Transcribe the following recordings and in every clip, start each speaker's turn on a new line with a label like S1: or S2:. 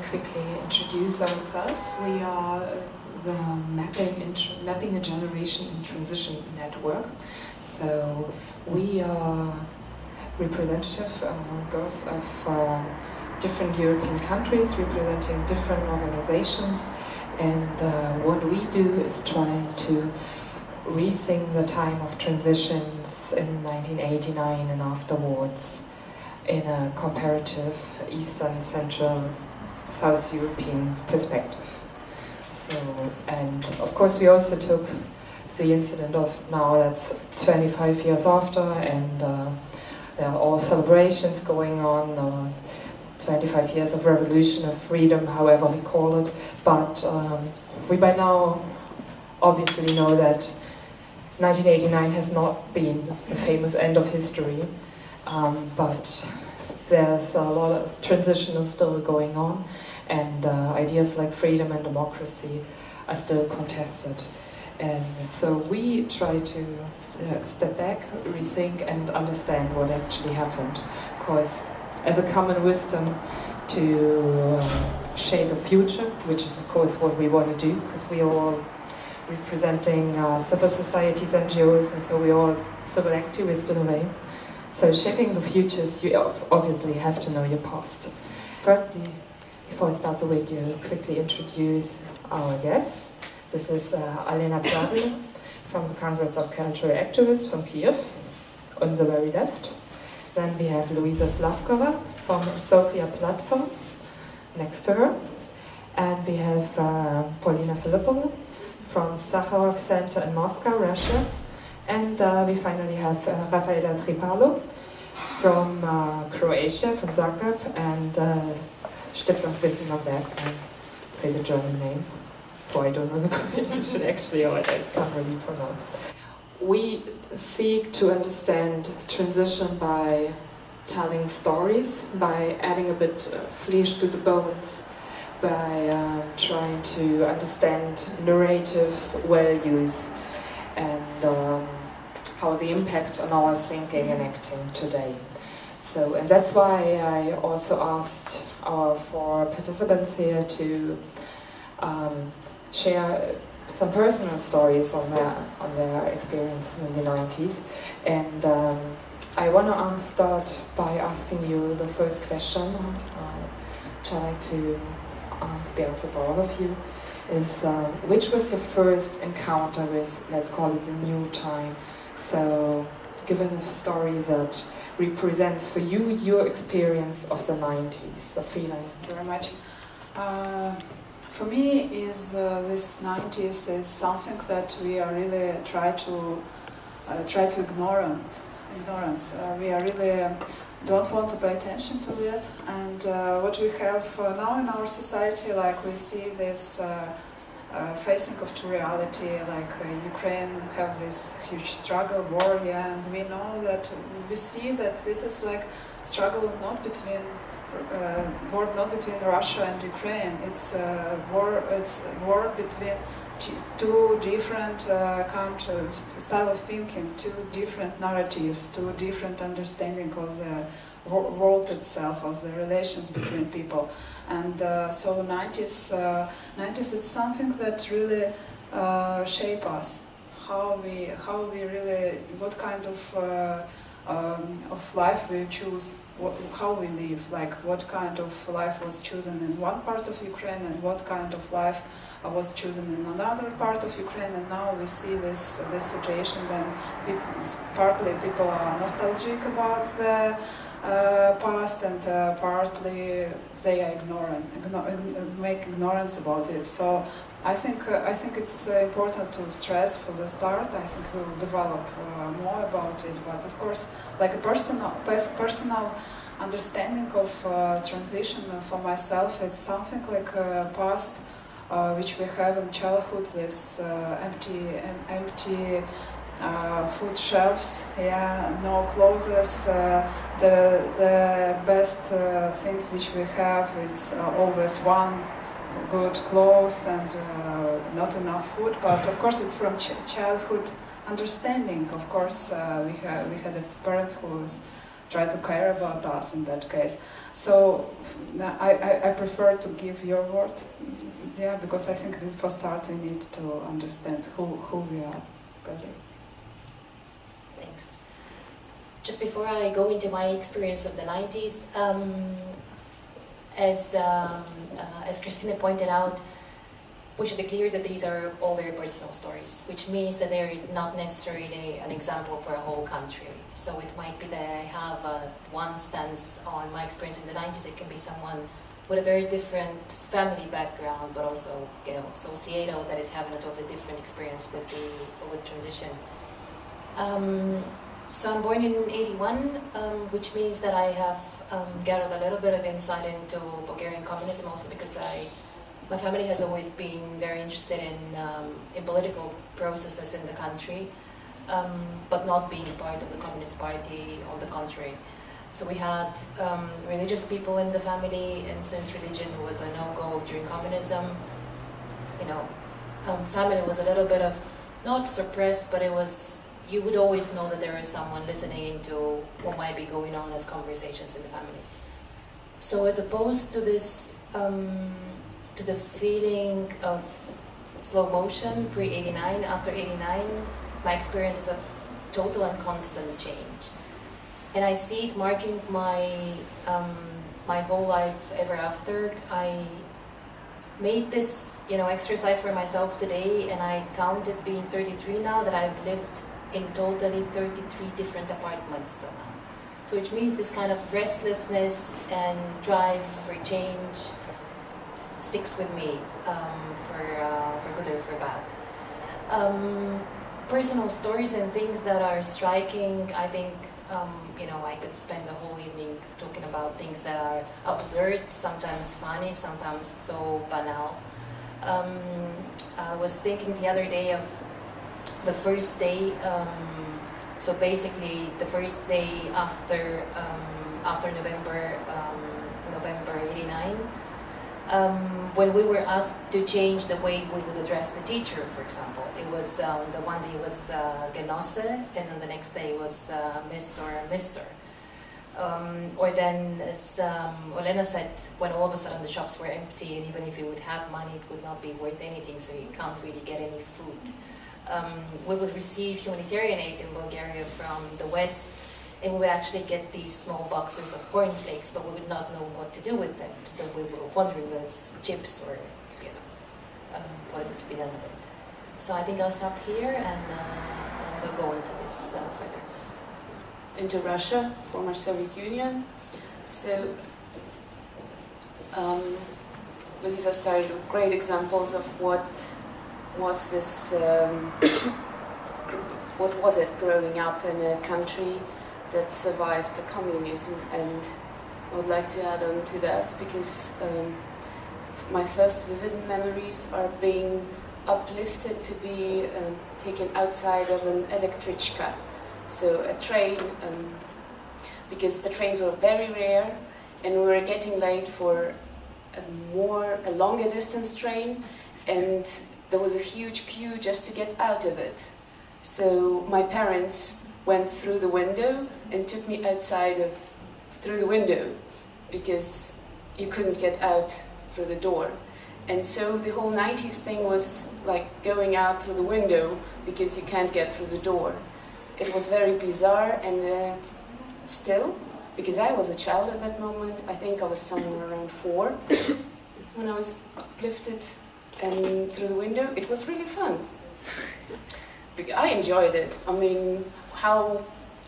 S1: quickly introduce ourselves. We are the Mapping a Generation in Transition Network. So we are representative girls of different European countries, representing different organizations. And what we do is try to rethink the time of transitions in 1989 and afterwards in a comparative Eastern, Central, South European perspective. So, and of course we also took the incident of now that's 25 years after, and there are all celebrations going on, 25 years of revolution, of freedom, however we call it, but we by now obviously know that 1989 has not been the famous end of history. But there's a lot of transition is still going on, and ideas like freedom and democracy are still contested. And so we try to step back, rethink, and understand what actually happened. Because as a common wisdom to shape a future, which is of course what we want to do, because we are all representing civil societies, NGOs, and so we are all civil activists in a way. So shaping the futures, you obviously have to know your past. Firstly, before I start the video, quickly introduce our guests. This is Olena Pravylo from the Congress of Cultural Activists from Kiev, on the very left. Then we have Louisa Slavkova from Sofia Platform, next to her. And we have Pоlina Filippova from Saharov Centre in Moscow, Russia. And we finally have Rafaela Tripalo from Croatia, from Zagreb, and Wissen of Werk, I say the German name, for I don't know the pronunciation actually, or I can't really pronounce. We seek to understand transition by telling stories, by adding a bit flesh to the bones, by trying to understand narratives, values, and how the impact on our thinking and acting today. So, and that's why I also asked our four participants here to share some personal stories on their experience in the 90s. And I want to start by asking you the first question, which I'd like to be answered by all of you, is which was your first encounter with, let's call it, the new time? So give us a story that represents for you your experience of the 90s, the feeling.
S2: Thank you very much. For me, is this 90s is something that we are really try to ignorance. We are really don't want to pay attention to it, and what we have now in our society, like we see this facing of to reality, like Ukraine have this huge struggle, war, yeah, and we know that, we see that this is like struggle not between war not between Russia and Ukraine. It's war between two different countries, style of thinking, two different narratives, two different understanding of the world itself, of the relations between people. And so 90s is something that really shape us, how we really, what kind of life we choose, how we live, like what kind of life was chosen in one part of Ukraine and what kind of life was chosen in another part of Ukraine. And now we see this situation when partly people are nostalgic about the past, and partly they are make ignorance about it. So I think it's important to stress for the start. I think we will develop more about it, but of course, like a personal understanding of transition for myself, it's something like past which we have in childhood, this empty food shelves, yeah, no clothes. The best things which we have is always one good clothes and not enough food. But of course, it's from childhood understanding. Of course, we had a parents who was try to care about us in that case. So I prefer to give your word, yeah, because I think that for start we need to understand who we are together.
S3: Thanks. Just before I go into my experience of the 90s, as Christina pointed out, we should be clear that these are all very personal stories, which means that they're not necessarily an example for a whole country. So it might be that I have one stance on my experience in the 90s. It can be someone with a very different family background, but also, you know, Societal that is having a totally different experience with transition. So I'm born in 81, which means that I have gathered a little bit of insight into Bulgarian communism, also because my family has always been very interested in political processes in the country, but not being part of the Communist Party, on the contrary. So we had religious people in the family, and since religion was a no-go during communism, you know, family was a little bit of, not suppressed, but it was, you would always know that there is someone listening into what might be going on as conversations in the family. So as opposed to this, to the feeling of slow motion pre-89, after 89, my experience is of total and constant change. And I see it marking my, my whole life ever after. I made this, you know, exercise for myself today, and I counted being 33 now, that I've lived in totally 33 different apartments till now. So which means this kind of restlessness and drive for change sticks with me, for good or for bad. Personal stories and things that are striking, I think, you know, I could spend the whole evening talking about things that are absurd, sometimes funny, sometimes so banal. I was thinking the other day of the first day, so basically the first day after November 89, when we were asked to change the way we would address the teacher, for example. It was the one day was Genosse, and then the next day was Miss or Mister. Or then, as Olena said, when all of a sudden the shops were empty, and even if you would have money, it would not be worth anything, so you can't really get any food. We would receive humanitarian aid in Bulgaria from the West, and we would actually get these small boxes of cornflakes, but we would not know what to do with them. So we were wondering whether it's chips or, you know, what is it to be done with it. So I think I'll stop here, and we'll go into this further.
S4: Into Russia, former Soviet Union. So Louisa started with great examples of what was this, what was it growing up in a country that survived the communism, and I would like to add on to that because my first vivid memories are being uplifted to be taken outside of an electrichka, so a train, because the trains were very rare and we were getting late for a longer distance train, and there was a huge queue just to get out of it. So my parents went through the window and took me outside through the window because you couldn't get out through the door. And so the whole 90s thing was like going out through the window because you can't get through the door. It was very bizarre, and still, because I was a child at that moment, I think I was somewhere around 4 when I was uplifted and through the window. It was really fun. I enjoyed it. I mean, how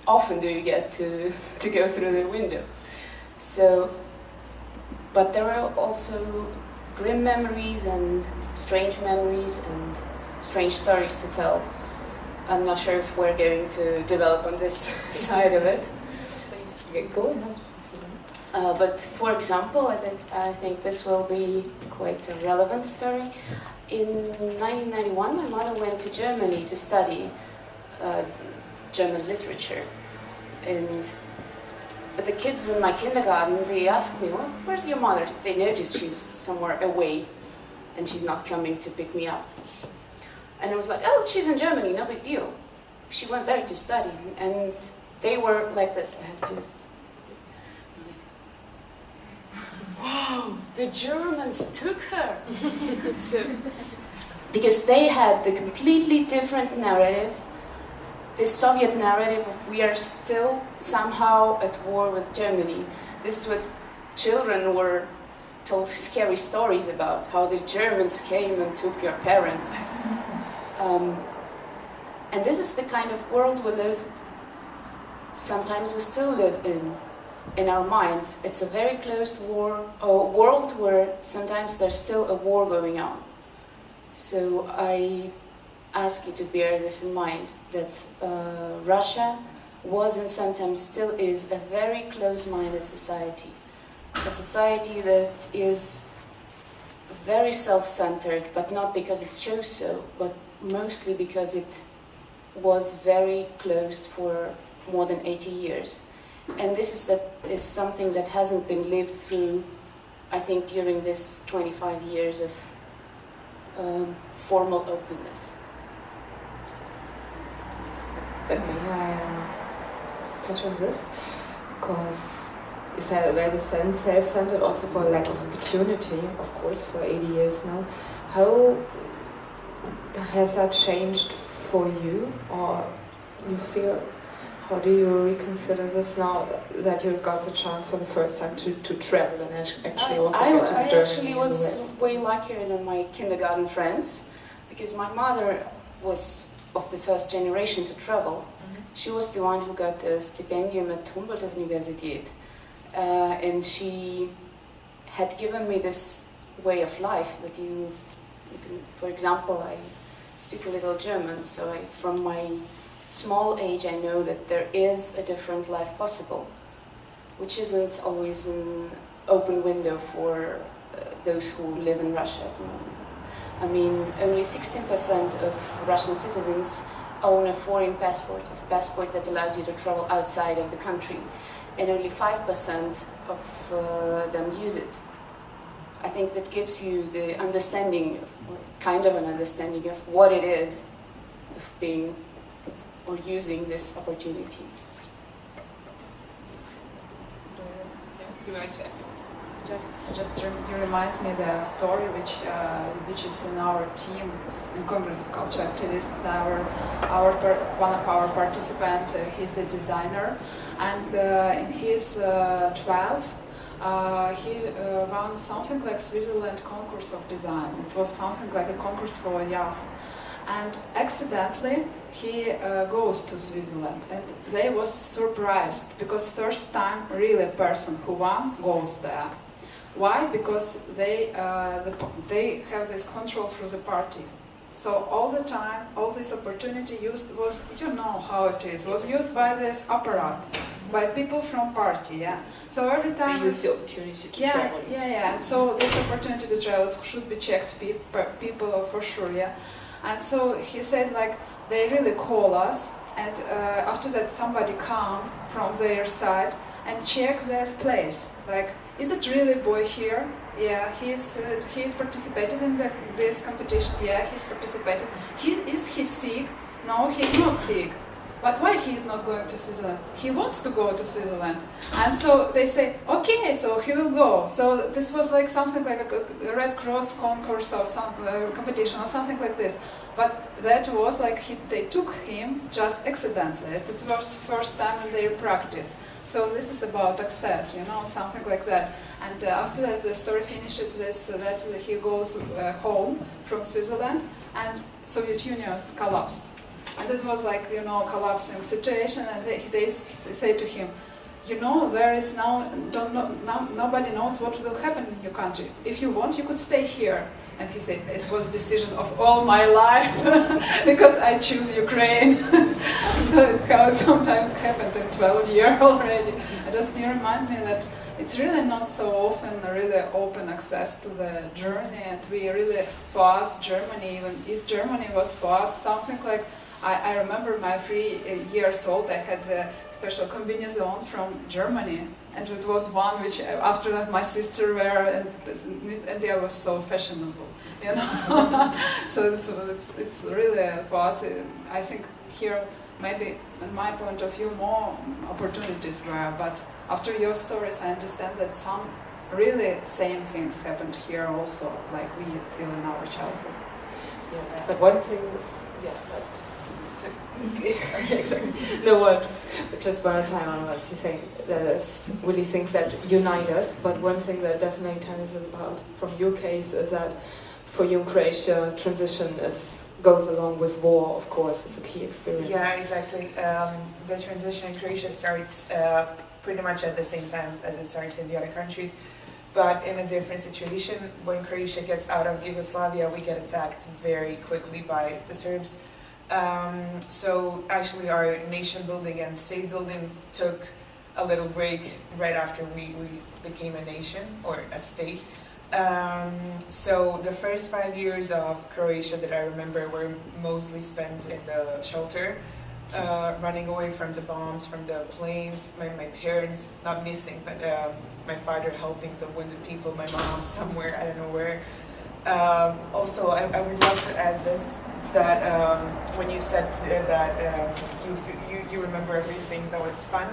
S4: often do you get to go through the window? So, but there are also grim memories and strange stories to tell. I'm not sure if we're going to develop on this side of it.
S1: Please, go ahead.
S4: But for example, I think this will be quite a relevant story. In 1991, my mother went to Germany to study German literature. But the kids in my kindergarten, they asked me, well, where's your mother? They noticed she's somewhere away and she's not coming to pick me up. And I was like, oh, she's in Germany, no big deal. She went there to study. And they were like this, I have to the Germans took her. So, because they had the completely different narrative, the Soviet narrative of we are still somehow at war with Germany. This is what children were told scary stories about, how the Germans came and took your parents. And this is the kind of world we live, sometimes we still live in our minds. It's a very closed world where sometimes there's still a war going on. So I ask you to bear this in mind, that Russia was and sometimes still is a very close-minded society. A society that is very self-centered, but not because it chose so, but mostly because it was very closed for more than 80 years. And this is something that hasn't been lived through, I think, during this 25 years of formal openness.
S1: But may I touch on this? Because you said very self-centered, also for lack of opportunity, of course, for 80 years now. How has that changed for you, or you feel? How do you reconsider this now that you got the chance for the first time to travel and actually also go to Germany?
S4: I actually was way luckier than my kindergarten friends, because my mother was of the first generation to travel. She was the one who got a stipendium at Humboldt University, and she had given me this way of life that you can, for example, I speak a little German, so from my small age I know that there is a different life possible, which isn't always an open window for those who live in Russia at the moment. I mean, only 16% of Russian citizens own a foreign passport, a passport that allows you to travel outside of the country, and only 5% of them use it. I think that gives you the understanding, or kind of an understanding of what it is of being or using this opportunity.
S2: You remind me the story which is in our team in Congress of Culture Activists. One of our participants, he's a designer, and in his 12, he won something like Switzerland concourse of design. It was something like a concourse for youth. And accidentally he goes to Switzerland, and they was surprised because first time really a person who won goes there. Why? Because they have this control through the party. So all the time, all this opportunity was, you know how it is, was used by this apparat, by people from party, yeah. So every time
S1: they use the opportunity to travel.
S2: Yeah. And so this opportunity to travel should be checked, people for sure, yeah. And so he said, like, they really call us, and after that somebody come from their side and check this place. Like, is it really boy here? Yeah, he's participated in this competition. Yeah, he's participated. Is he sick? No, he's not sick. But why he is not going to Switzerland? He wants to go to Switzerland. And so they say, okay, so he will go. So this was like something like a Red Cross concourse or some competition or something like this. But that was like they took him just accidentally. It was first time in their practice. So this is about access, you know, something like that. And after that, the story finishes that he goes home from Switzerland, and Soviet Union collapsed. And it was like, you know, collapsing situation, and they say to him, you know, there is nobody knows what will happen in your country. If you want, you could stay here. And he said, it was a decision of all my life, because I choose Ukraine. So it's how it sometimes happened in 12 years already. You remind me that it's really not so often really open access to the journey, and we really, for us, Germany, even East Germany was for us something like, I remember my 3 years old, I had a special combination from Germany, and it was one which after that my sister wear, and they was so fashionable, you know. So it's really for us, I think here maybe in my point of view more opportunities were, but after your stories I understand that some really same things happened here also, like we feel in our childhood.
S1: Yeah. But one thing is, exactly. No word. Just one time on what you say. There's really things that unite us, but one thing that definitely tells us about from your case is that for you in Croatia, transition goes along with war, of course. It's a key experience.
S5: Yeah, exactly. The transition in Croatia starts pretty much at the same time as it starts in the other countries, but in a different situation. When Croatia gets out of Yugoslavia, we get attacked very quickly by the Serbs. So actually our nation building and state building took a little break right after we became a nation or a state. So the first 5 years of Croatia that I remember were mostly spent in the shelter, running away from the bombs, from the planes, my parents not missing, but my father helping the wounded people, my mom somewhere, I don't know where. Also, I would love to add this, that when you said that you remember everything that was fun,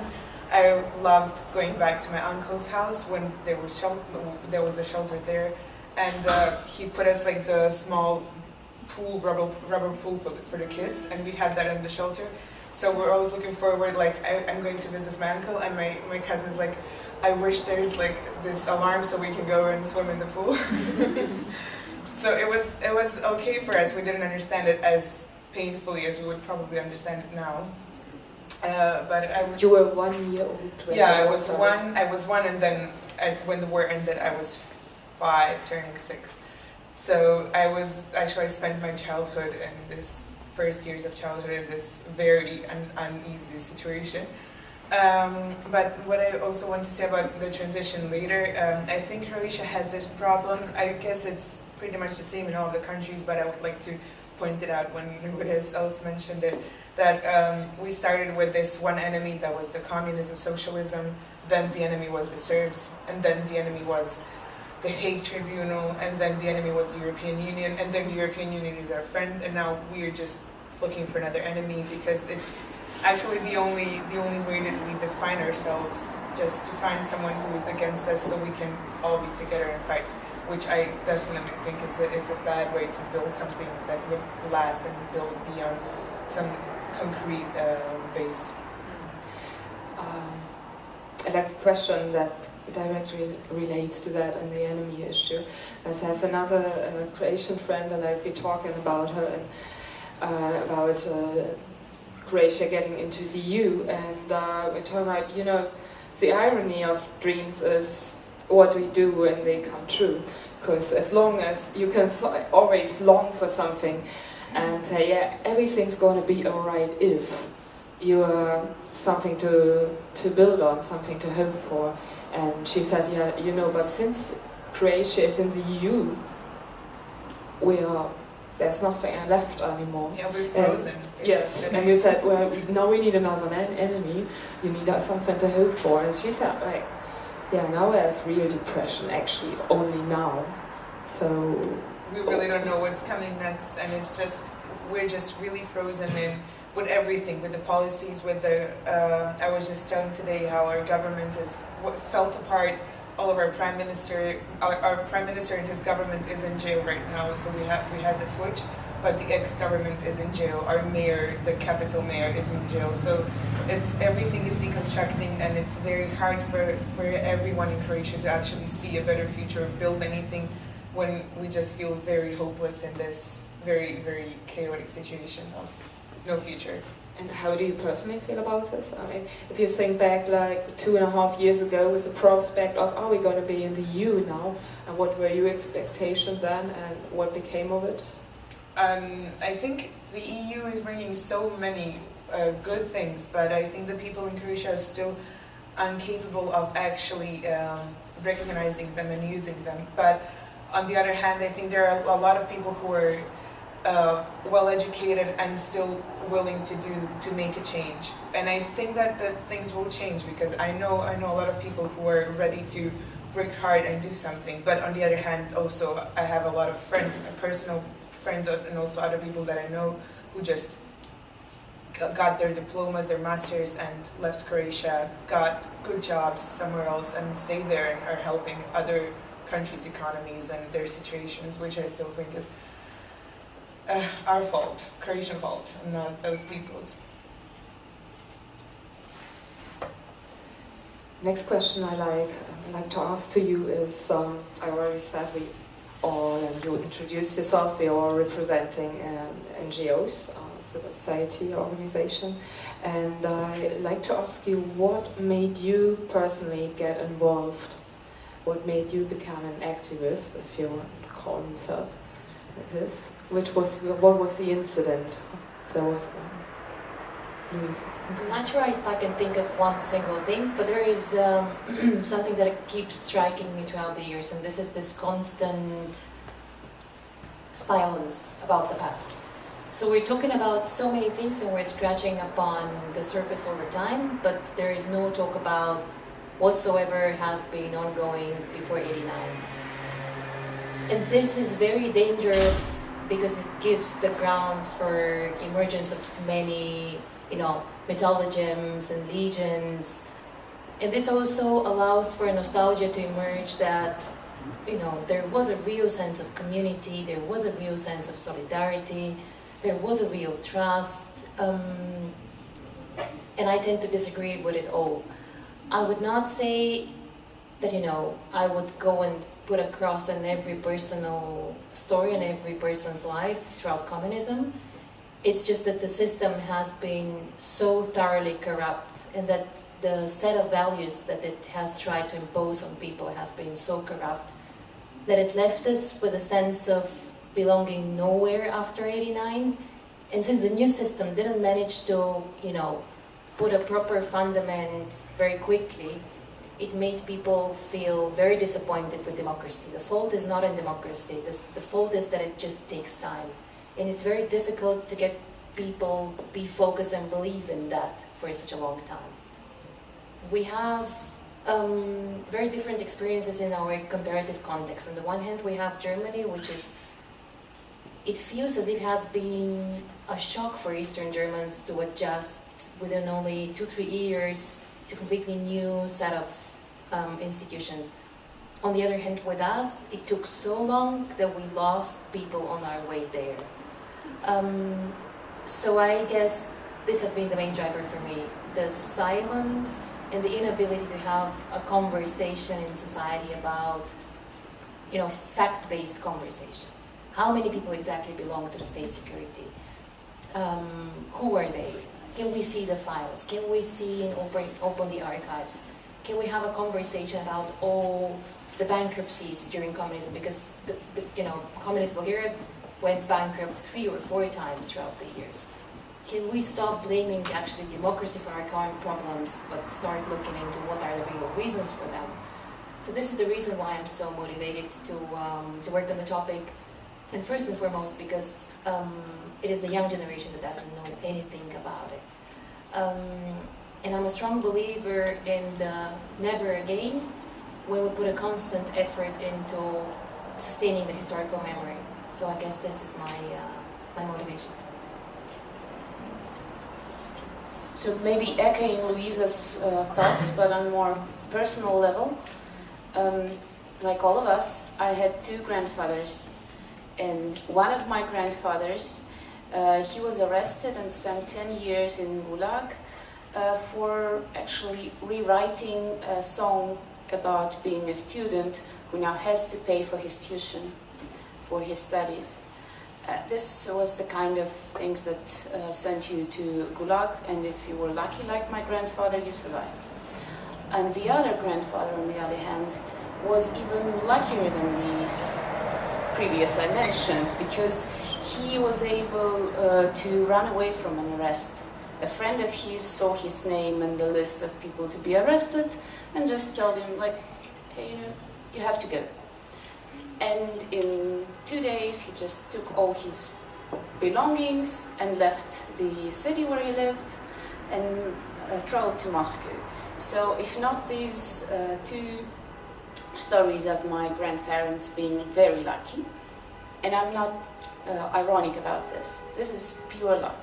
S5: I loved going back to my uncle's house when there was a shelter there, and he put us like the small pool, rubber pool for the kids, and we had that in the shelter. So we're always looking forward, like I'm going to visit my uncle, and my cousin's like, I wish there's like this alarm so we can go and swim in the pool. So it was okay for us. We didn't understand it as painfully as we would probably understand it now. But
S1: you were 1 year old.
S5: Yeah, I was one, and then when the war ended, I was 5, turning 6. So I spent my childhood in this first years of childhood in this very uneasy situation. But what I also want to say about the transition later, I think Croatia has this problem. I guess it's pretty much the same in all of the countries, but I would like to point it out when nobody else mentioned it, that we started with this one enemy that was the communism, socialism, then the enemy was the Serbs, and then the enemy was the Hague Tribunal, and then the enemy was the European Union, and then the European Union is our friend, and now we're just looking for another enemy, because it's actually the only way that we define ourselves, just to find someone who is against us so we can all be together and fight, which I definitely think is a bad way to build something that would last and build beyond some concrete base.
S1: I like a question that directly relates to that and the enemy issue. I have another Croatian friend, and I've been talking about her and about Croatia getting into the EU, and we're talking about, the irony of dreams is what we do when they come true. Because as long as you can always long for something and say, yeah, everything's going to be alright if you are something to build on, something to hope for. And she said, yeah, but since Croatia is in the EU, there's nothing left anymore.
S5: Yeah, we're frozen.
S1: Yes, and you said, well, now we need another enemy, you need something to hope for. And she said, now there's real depression, actually, only now. So
S5: we really don't know what's coming next, and we're just really frozen in with everything, with the policies, with the, I was just telling today how our government fell apart. All of our prime minister and his government is in jail right now, so we had the switch, but the ex-government is in jail. Our mayor, the capital mayor, is in jail. So everything is deconstructing, and it's very hard for everyone in Croatia to actually see a better future, build anything, when we just feel very hopeless in this very, very chaotic situation of no future.
S1: And how do you personally feel about this? I mean, if you think back like 2.5 years ago with the prospect of, are we going to be in the EU now? And what were your expectations then, and what became of it?
S5: I think the EU is bringing so many good things, but I think the people in Croatia are still incapable of actually recognizing them and using them. But on the other hand, I think there are a lot of people who are well-educated and still willing to make a change. And I think that things will change, because I know a lot of people who are ready to work hard and do something. But on the other hand, also I have a lot of friends, personal friends, and also other people that I know who just got their diplomas, their masters, and left Croatia, got good jobs somewhere else, and stayed there and are helping other countries' economies and their situations, which I still think is our fault, Croatian fault, and not those people's.
S1: Next question I like to ask to you is, I already said we all, and you introduced yourself, we are all representing NGOs, civil society organization, and I'd like to ask you, what made you personally get involved? What made you become an activist, if you want to call yourself this? What was the incident, if there was one? Louisa.
S3: I'm not sure if I can think of one single thing, but there is something that keeps striking me throughout the years, and this is this constant silence about the past. So we're talking about so many things and we're scratching upon the surface all the time, but there is no talk about whatsoever has been ongoing before '89. And this is very dangerous because it gives the ground for emergence of many, mythologisms and legends. And this also allows for a nostalgia to emerge that, there was a real sense of community, there was a real sense of solidarity, there was a real trust, and I tend to disagree with it all. I would not say that, I would go and put a cross on every personal story and every person's life throughout communism. It's just that the system has been so thoroughly corrupt, and that the set of values that it has tried to impose on people has been so corrupt that it left us with a sense of belonging nowhere after '89. And since the new system didn't manage to, put a proper fundament very quickly, it made people feel very disappointed with democracy. The fault is not in democracy. The fault is that it just takes time. And it's very difficult to get people be focused and believe in that for such a long time. We have very different experiences in our comparative context. On the one hand, we have Germany, which is, it feels as if it has been a shock for Eastern Germans to adjust within only 2-3 years to completely new set of institutions. On the other hand, with us, it took so long that we lost people on our way there. So I guess this has been the main driver for me, the silence and the inability to have a conversation in society about, fact-based conversation. How many people exactly belong to the state security? Who are they? Can we see the files? Can we see and open the archives? Can we have a conversation about all the bankruptcies during communism? Because communist Bulgaria went bankrupt 3 or 4 times throughout the years. Can we stop blaming actually democracy for our current problems, but start looking into what are the real reasons for them? So this is the reason why I'm so motivated to work on the topic, and first and foremost because it is the young generation that doesn't know anything about it. And I'm a strong believer in the never again, when we put a constant effort into sustaining the historical memory. So I guess this is my motivation.
S4: So maybe echoing Louisa's thoughts, but on a more personal level. Like all of us, I had 2 grandfathers. And one of my grandfathers, he was arrested and spent 10 years in Gulag for actually rewriting a song about being a student who now has to pay for his tuition for his studies. This was the kind of things that sent you to Gulag, and if you were lucky like my grandfather, you survived. And the other grandfather, on the other hand, was even luckier than these previous I mentioned, because he was able to run away from an arrest. A friend of his saw his name in the list of people to be arrested and just told him, like, hey, you have to go. And in 2 days, he just took all his belongings and left the city where he lived and traveled to Moscow. So if not these 2 stories of my grandparents being very lucky, and I'm not ironic about this, this is pure luck.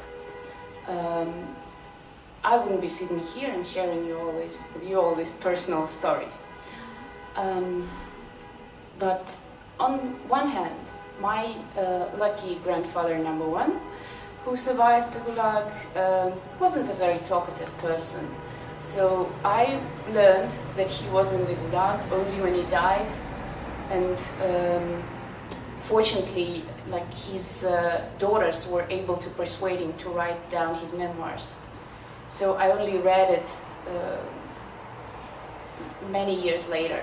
S4: I wouldn't be sitting here and sharing with you all these personal stories. But on one hand, my lucky grandfather number one, who survived the Gulag, wasn't a very talkative person. So I learned that he was in the Gulag only when he died, and fortunately, like, his daughters were able to persuade him to write down his memoirs. So I only read it many years later.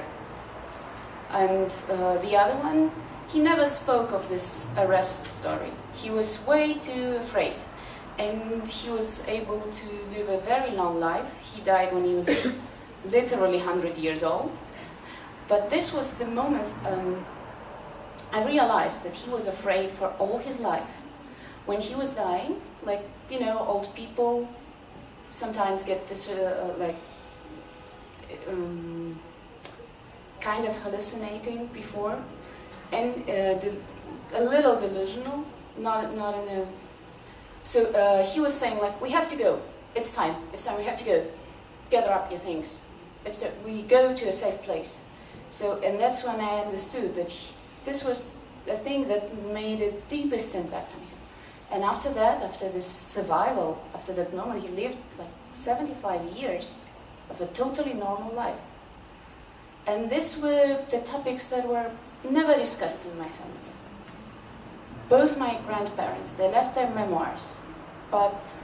S4: And the other one, he never spoke of this arrest story. He was way too afraid. And he was able to live a very long life. He died when he was literally 100 years old. But this was the moment I realized that he was afraid for all his life. When he was dying, like, you know, old people sometimes get this, kind of hallucinating before, and a little delusional, not in a... So he was saying, like, we have to go, it's time, we have to go, gather up your things, we go to a safe place. So, and that's when I understood that this was a thing that made the deepest impact on him. And after that, after this survival, after that moment, he lived like 75 years of a totally normal life. And these were the topics that were never discussed in my family. Both my grandparents, they left their memoirs, but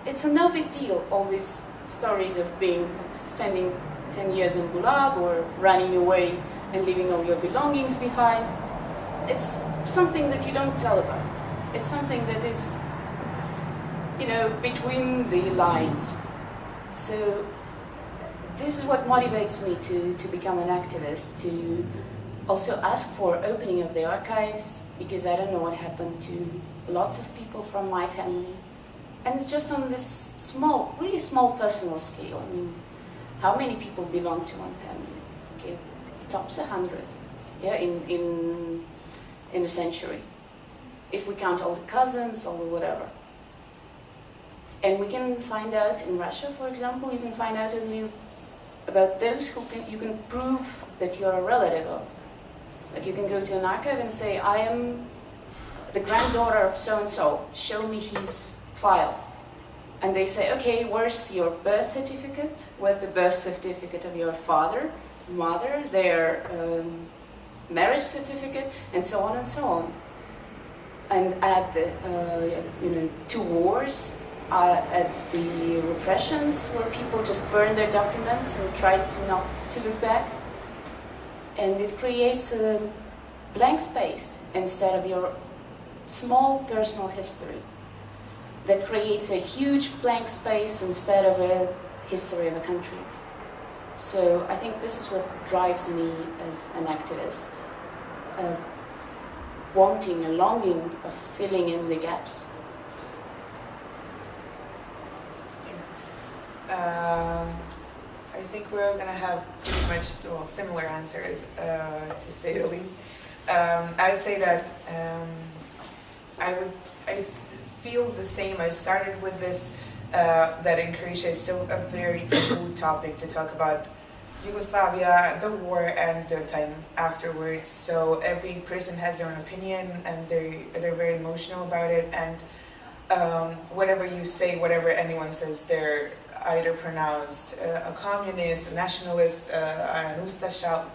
S4: it's a no big deal, all these stories of spending 10 years in Gulag or running away and leaving all your belongings behind. It's something that you don't tell about. It's something that is, you know, between the lines. So this is what motivates me to become an activist, to also ask for opening of the archives, because I don't know what happened to lots of people from my family. And it's just on this small, really small personal scale. I mean, how many people belong to one family? Okay, tops 100, yeah, in a century, if we count all the cousins or whatever. And we can find out in Russia, for example, you can find out only about those who you can prove that you're a relative of. Like, you can go to an archive and say, I am the granddaughter of so-and-so, show me his file. And they say, okay, where's your birth certificate? Where's the birth certificate of your father, mother, their marriage certificate, and so on and so on. And at the, two wars, at the repressions, where people just burn their documents and try to not to look back. And it creates a blank space instead of your small personal history. That creates a huge blank space instead of a history of a country. So I think this is what drives me as an activist, wanting, a longing of filling in the gaps.
S5: I think we're going to have pretty much similar answers, to say the least. I would say that I feel the same. I started with this, that in Croatia is still a very taboo topic to talk about Yugoslavia, the war, and the time afterwards. So every person has their own opinion, and they're very emotional about it. And whatever you say, whatever anyone says, they're either pronounced a communist, a nationalist, an Ustasha,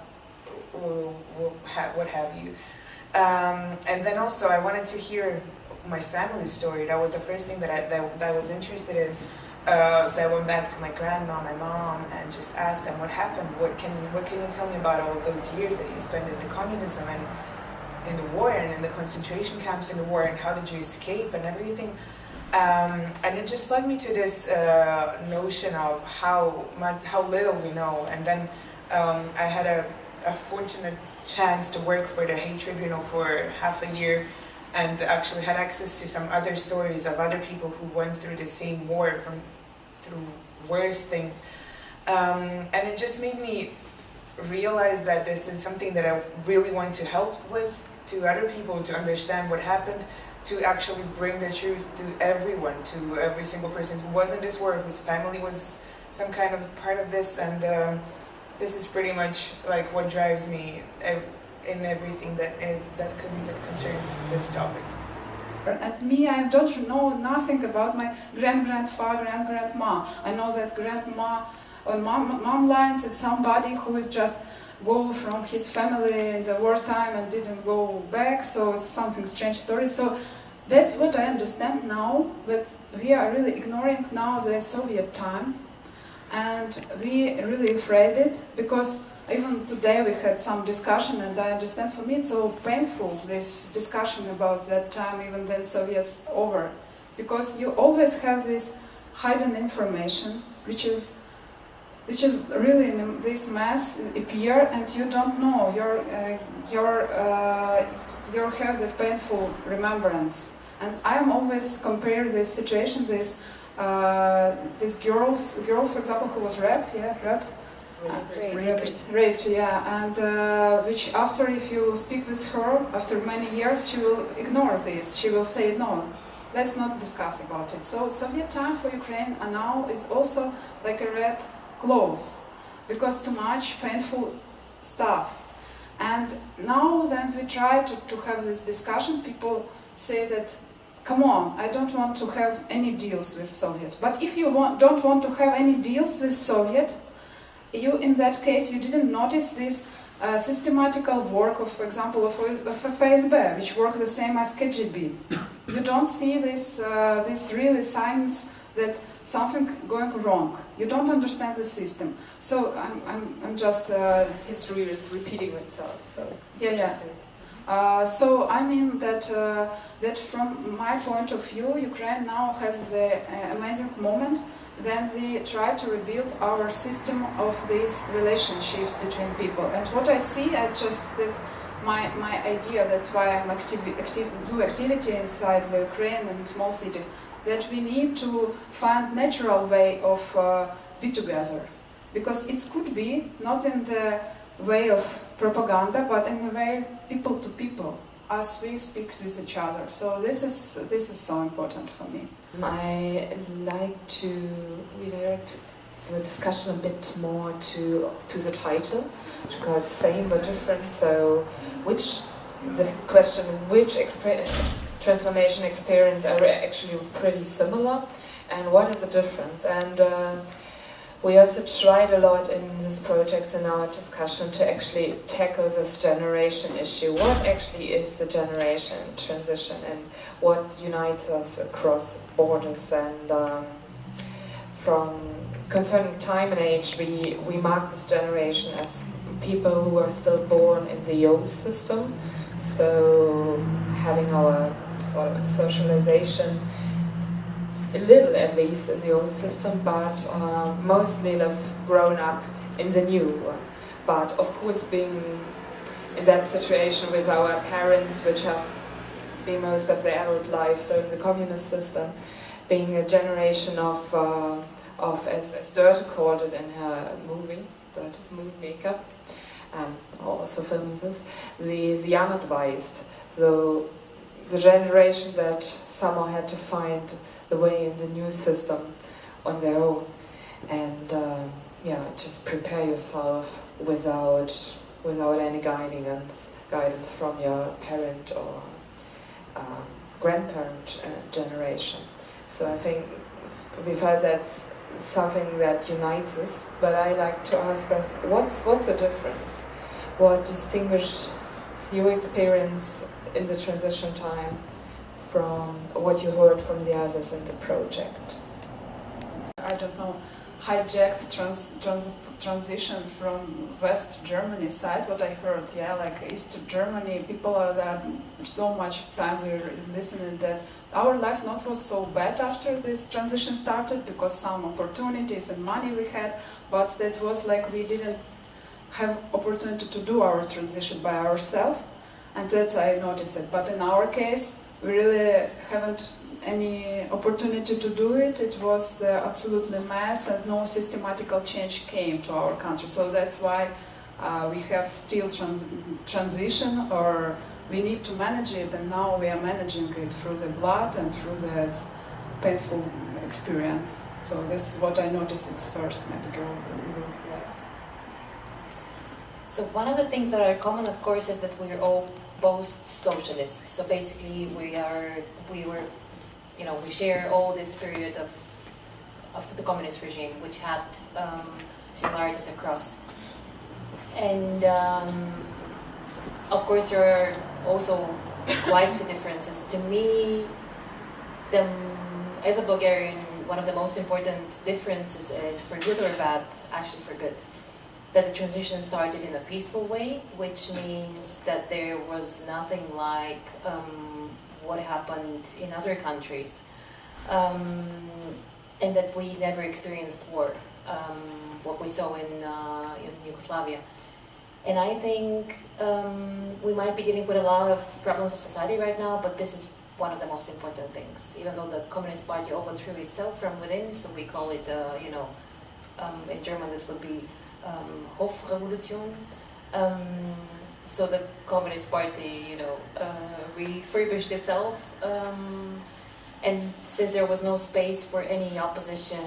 S5: what have you. And then also I wanted to hear my family's story. That was the first thing that I was interested in. So I went back to my grandma, my mom, and just asked them what happened. What can you tell me about all of those years that you spent in the communism and in the war and in the concentration camps in the war, and how did you escape and everything? And it just led me to this notion of how little we know. And then I had a fortunate chance to work for the Hate Tribunal for half a year, and actually had access to some other stories of other people who went through the same war, through worse things. And it just made me realize that this is something that I really want to help with, to other people, to understand what happened, to actually bring the truth to everyone, to every single person who was in this war, whose family was some kind of part of this, and this is pretty much like what drives me in everything that concerns this topic.
S2: And me, I don't know nothing about my grandfather, grandma. I know that grandma on mom lines it's somebody who is just go from his family in the wartime and didn't go back, so it's something strange story. So that's what I understand now, but we are really ignoring now the Soviet time, and we really afraid it, because even today we had some discussion, and I understand for me it's so painful, this discussion about that time, even then Soviets over, because you always have this hidden information, which is really in this mass appear, and you don't know. You have the painful remembrance, and I am always compare this situation. This girl, for example, who was raped, and which after, if you speak with her after many years, she will ignore this. She will say no. Let's not discuss about it. So Soviet time for Ukraine and now is also like a red close, because too much painful stuff. And now that we try to have this discussion, people say that, come on, I don't want to have any deals with Soviet. But if you don't want to have any deals with Soviet, you, in that case, you didn't notice this systematical work of, for example, of FSB, which work the same as KGB. You don't see this really signs that something going wrong. You don't understand the system. So I'm just
S1: History is repeating itself. So
S2: so I mean that from my point of view, Ukraine now has the amazing moment. Then we try to rebuild our system of these relationships between people. And what I see, I just that my idea. That's why I'm do activity inside the Ukraine and small cities. That we need to find natural way of be together, because it could be not in the way of propaganda, but in the way people to people, as we speak with each other. So this is so important for me.
S1: I like to redirect the discussion a bit more to the title, which is called Same but Different. So, which transformation experience are actually pretty similar, and what is the difference? And we also tried a lot in this project, in our discussion, to actually tackle this generation issue. What actually is the generation transition, and what unites us across borders? And concerning time and age, we mark this generation as people who are still born in the old system, so having our sort of socialization a little at least in the old system, but mostly have grown up in the new one. But of course, being in that situation with our parents, which have been most of their adult life, so in the communist system, being a generation of as Dörte called it in her movie, Dörte's movie Makeup, and also filming this, the unadvised, the generation that somehow had to find the way in the new system on their own, and just prepare yourself without any guidance from your parent or grandparent generation. So I think we felt that's something that unites us. But I like to ask us, what's the difference? What distinguishes your experience in the transition time from what you heard from the others in the project?
S2: I don't know, hijacked transition from West Germany side, what I heard, like East Germany, people are there, so much time we listening that our life not was so bad after this transition started, because some opportunities and money we had, but that was like we didn't have opportunity to do our transition by ourselves, and that's I noticed it. But in our case, we really haven't any opportunity to do it. It was absolutely mass, and no systematical change came to our country. So that's why we have still transition or we need to manage it, and now we are managing it through the blood and through this painful experience. So this is what I noticed. It's first, maybe go.
S3: So one of the things that are common, of course, is that we're all post-socialists. So basically, we share all this period of the communist regime, which had similarities across. And of course, there are also quite a few differences. To me, as a Bulgarian, one of the most important differences is, for good or bad, actually for good, that the transition started in a peaceful way, which means that there was nothing like what happened in other countries, and that we never experienced war, what we saw in Yugoslavia. And I think we might be dealing with a lot of problems of society right now, but this is one of the most important things. Even though the Communist Party overthrew itself from within, so we call it, in German this would be Hofrevolution. So the Communist Party, refurbished itself, and since there was no space for any opposition,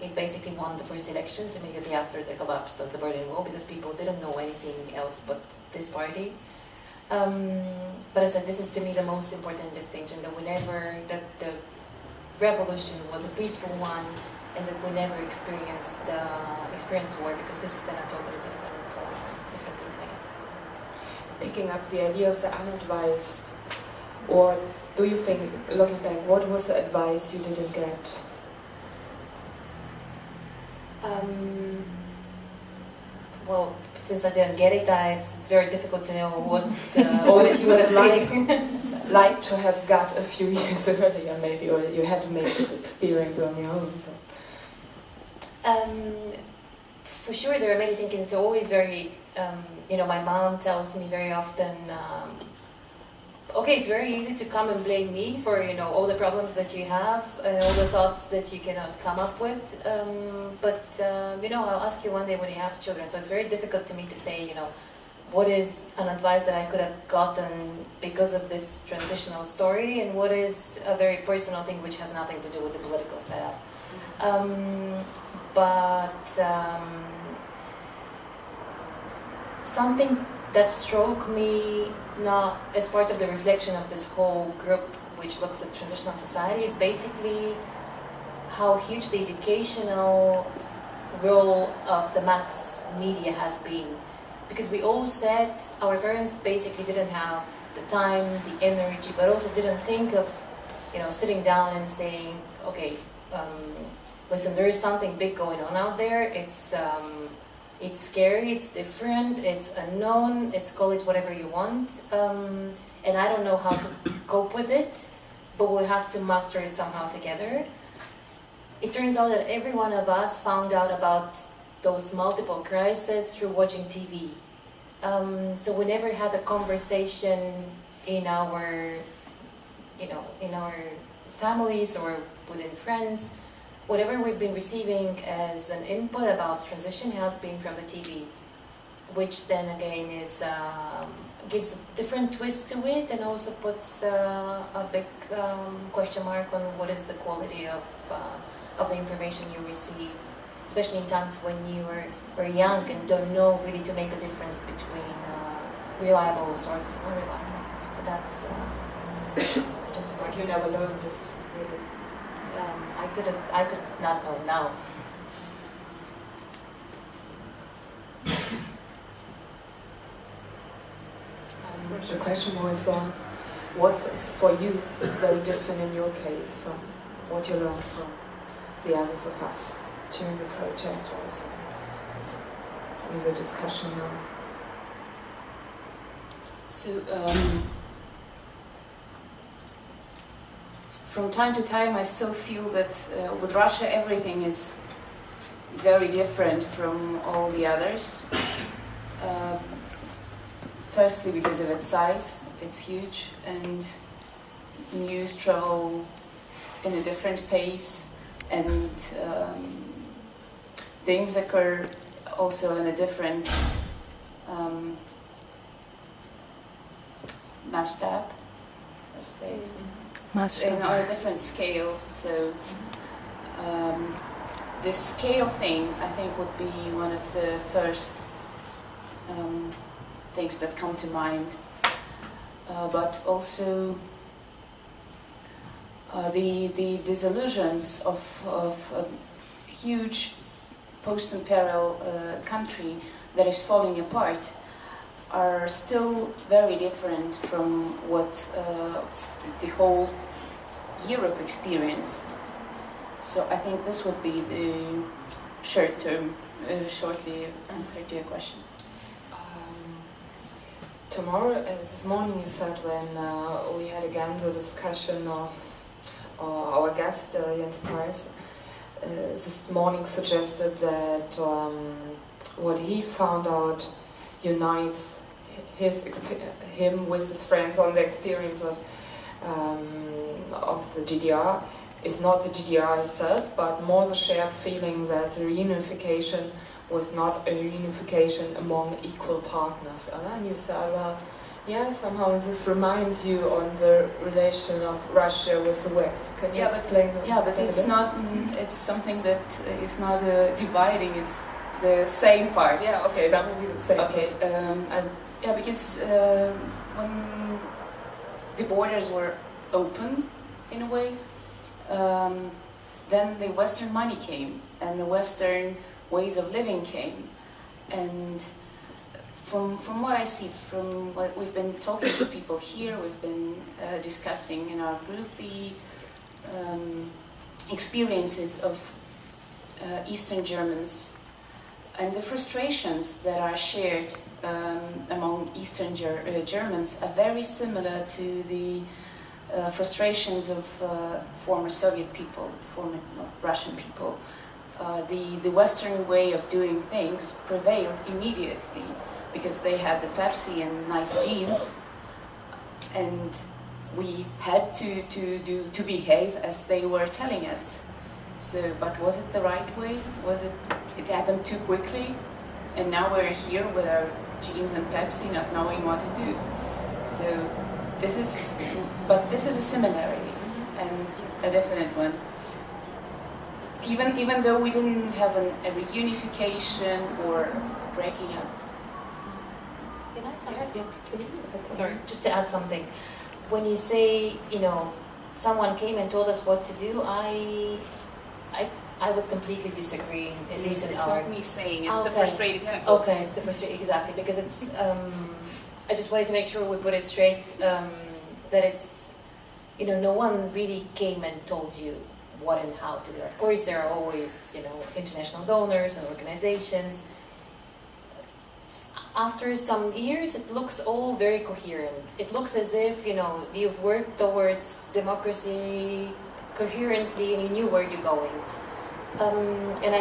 S3: it basically won the first elections immediately after the collapse of the Berlin Wall, because people didn't know anything else but this party. But as I said, this is to me the most important distinction, that the revolution was a peaceful one, and that we never experienced war, because this is then a totally different thing, I guess.
S1: Picking up the idea of the unadvised, or do you think, looking back, what was the advice you didn't get?
S3: Well, since I didn't get it, it's very difficult to know what
S1: you would have liked to have got a few years earlier, maybe, or you had to make this experience on your own.
S3: For sure, there are many things. It's always very, my mom tells me very often, okay, it's very easy to come and blame me for, all the problems that you have, all the thoughts that you cannot come up with. But I'll ask you one day when you have children. So it's very difficult to me to say, what is an advice that I could have gotten because of this transitional story, and what is a very personal thing which has nothing to do with the political setup. Something that struck me, not as part of the reflection of this whole group which looks at transitional society, is basically how huge the educational role of the mass media has been. Because we all said our parents basically didn't have the time, the energy, but also didn't think of, sitting down and saying, okay, listen, there is something big going on out there. It's scary, it's different, it's unknown, call it whatever you want. And I don't know how to cope with it, but we have to master it somehow together. It turns out that every one of us found out about those multiple crises through watching TV. So we never had a conversation in our families or within friends. Whatever we've been receiving as an input about transition has been from the TV, which then again gives a different twist to it, and also puts a big question mark on what is the quality of the information you receive, especially in times when you are young and don't know really to make a difference between reliable sources and unreliable. So that's just important.
S1: You never learned this, really.
S3: I could not know now.
S1: The question was, what is for you very different in your case from what you learned from the others of us during the project, also in the discussion now?
S4: So, from time to time I still feel that with Russia everything is very different from all the others. Firstly because of its size, it's huge, and news travel in a different pace, and things occur also in a different mashed up, let's say,
S6: Mashed
S4: on
S6: up.
S4: a different scale. So this scale thing, I think, would be one of the first things that come to mind. But also the disillusions of a huge post-imperial country that is falling apart are still very different from what the whole Europe experienced. So I think this would be the short-term, shortly answer to your question.
S1: Tomorrow, this morning you said when we had again the discussion of our guest, Jens Price, this morning suggested that what he found out unites him with his friends on the experience of the GDR is not the GDR itself, but more the shared feeling that the reunification was not a reunification among equal partners. And then you said, well, yeah, somehow this reminds you on the relation of Russia with the West. Can you explain that?
S4: Yeah, but it's not. It's something that is not dividing. It's the same part.
S1: Yeah, okay, that would be the same.
S4: Okay, yeah, because when the borders were open, in a way, then the Western money came, and the Western ways of living came, and from what I see, from what we've been talking to people here, we've been discussing in our group the experiences of Eastern Germans and the frustrations that are shared among Eastern Germans are very similar to the frustrations of former Soviet people, former Russian people. The Western way of doing things prevailed immediately because they had the Pepsi and nice jeans, and we had to behave as they were telling us. So, but was it the right way? Was it happened too quickly, and now we're here with our jeans and Pepsi, not knowing what to do. So this is a similarity and a definite one. Even though we didn't have a reunification or breaking up.
S3: Can I say that? Yes, please. Sorry, just to add something. When you say, someone came and told us what to do, I would completely disagree. At least
S4: it's not me saying, it's the frustrated people.
S3: Okay, it's the frustrated, exactly, because it's. I just wanted to make sure we put it straight. That it's, no one really came and told you what and how to do. Of course, there are always, international donors and organizations. After some years, it looks all very coherent. It looks as if, you've worked towards democracy coherently and you knew where you're going. And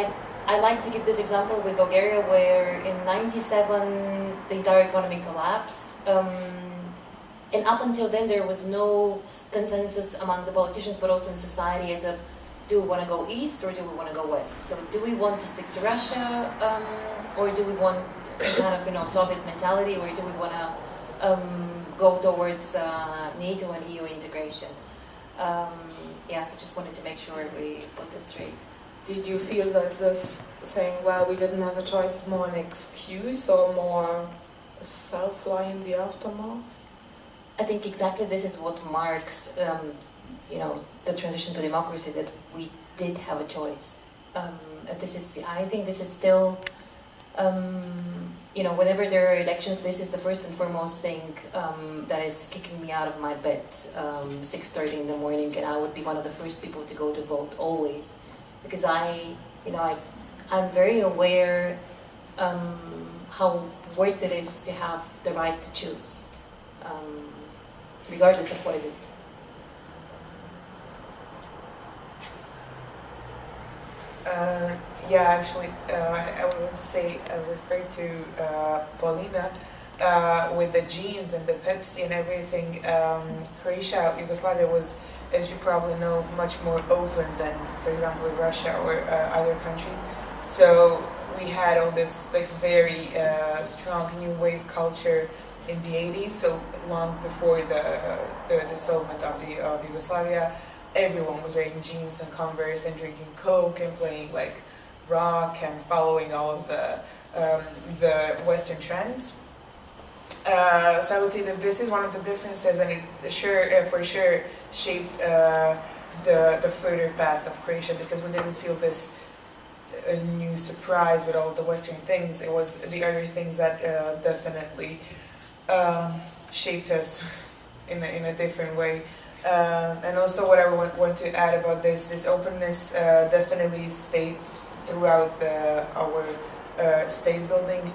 S3: I like to give this example with Bulgaria, where in '97 the entire economy collapsed. And up until then, there was no consensus among the politicians, but also in society, as of, do we want to go east or do we want to go west? So do we want to stick to Russia, or do we want kind of, Soviet mentality, or do we want to go towards NATO and EU integration? Yeah, so just wanted to make sure we put this straight.
S1: Did you feel that this saying, well, we didn't have a choice, is more an excuse or more a self-lie in the aftermath?
S3: I think exactly this is what marks, the transition to democracy, that we did have a choice. I think this is still, whenever there are elections, this is the first and foremost thing that is kicking me out of my bed, 6:30 in the morning, and I would be one of the first people to go to vote, always. Because I'm very aware how worth it is to have the right to choose, regardless of what is it.
S5: Yeah, actually, I would want to say, refer to Polina with the jeans and the Pepsi and everything. Croatia, Yugoslavia was, as you probably know, much more open than, for example, Russia or other countries. So we had all this very strong new wave culture in the 80s, so long before the dissolvement of Yugoslavia. Everyone was wearing jeans and Converse and drinking Coke and playing like rock and following all of the Western trends. So I would say that this is one of the differences, and it for sure shaped the further path of Croatia, because we didn't feel this new surprise with all of the Western things. It was the other things that definitely shaped us in a different way. And also what I want to add about this openness definitely stayed throughout our state building,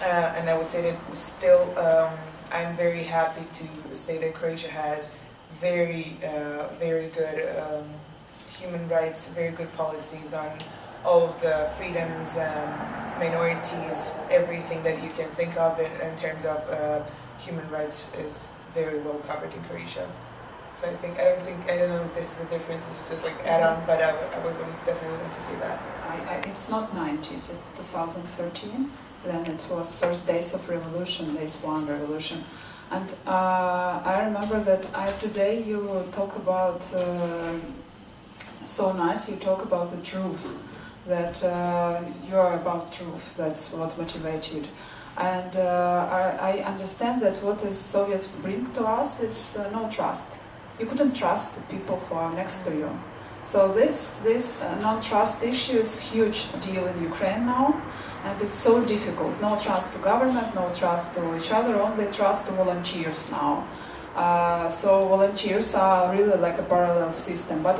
S5: and I would say that still I'm very happy to say that Croatia has very good human rights, very good policies on all of the freedoms, minorities, everything that you can think of in terms of human rights is very well covered in Croatia. So I don't know if this is a difference, it's just like add-on, but I would definitely want to see that.
S2: It's not 90s, it's 2013, then it was first days of revolution, days one revolution. And I remember that today you talk about, so nice, you talk about the truth, that you are about truth, that's what motivated. And I understand that what the Soviets bring to us, it's no trust. You couldn't trust the people who are next to you. So this non-trust issue is a huge deal in Ukraine now, and it's so difficult. No trust to government, no trust to each other, only trust to volunteers now. So volunteers are really like a parallel system. But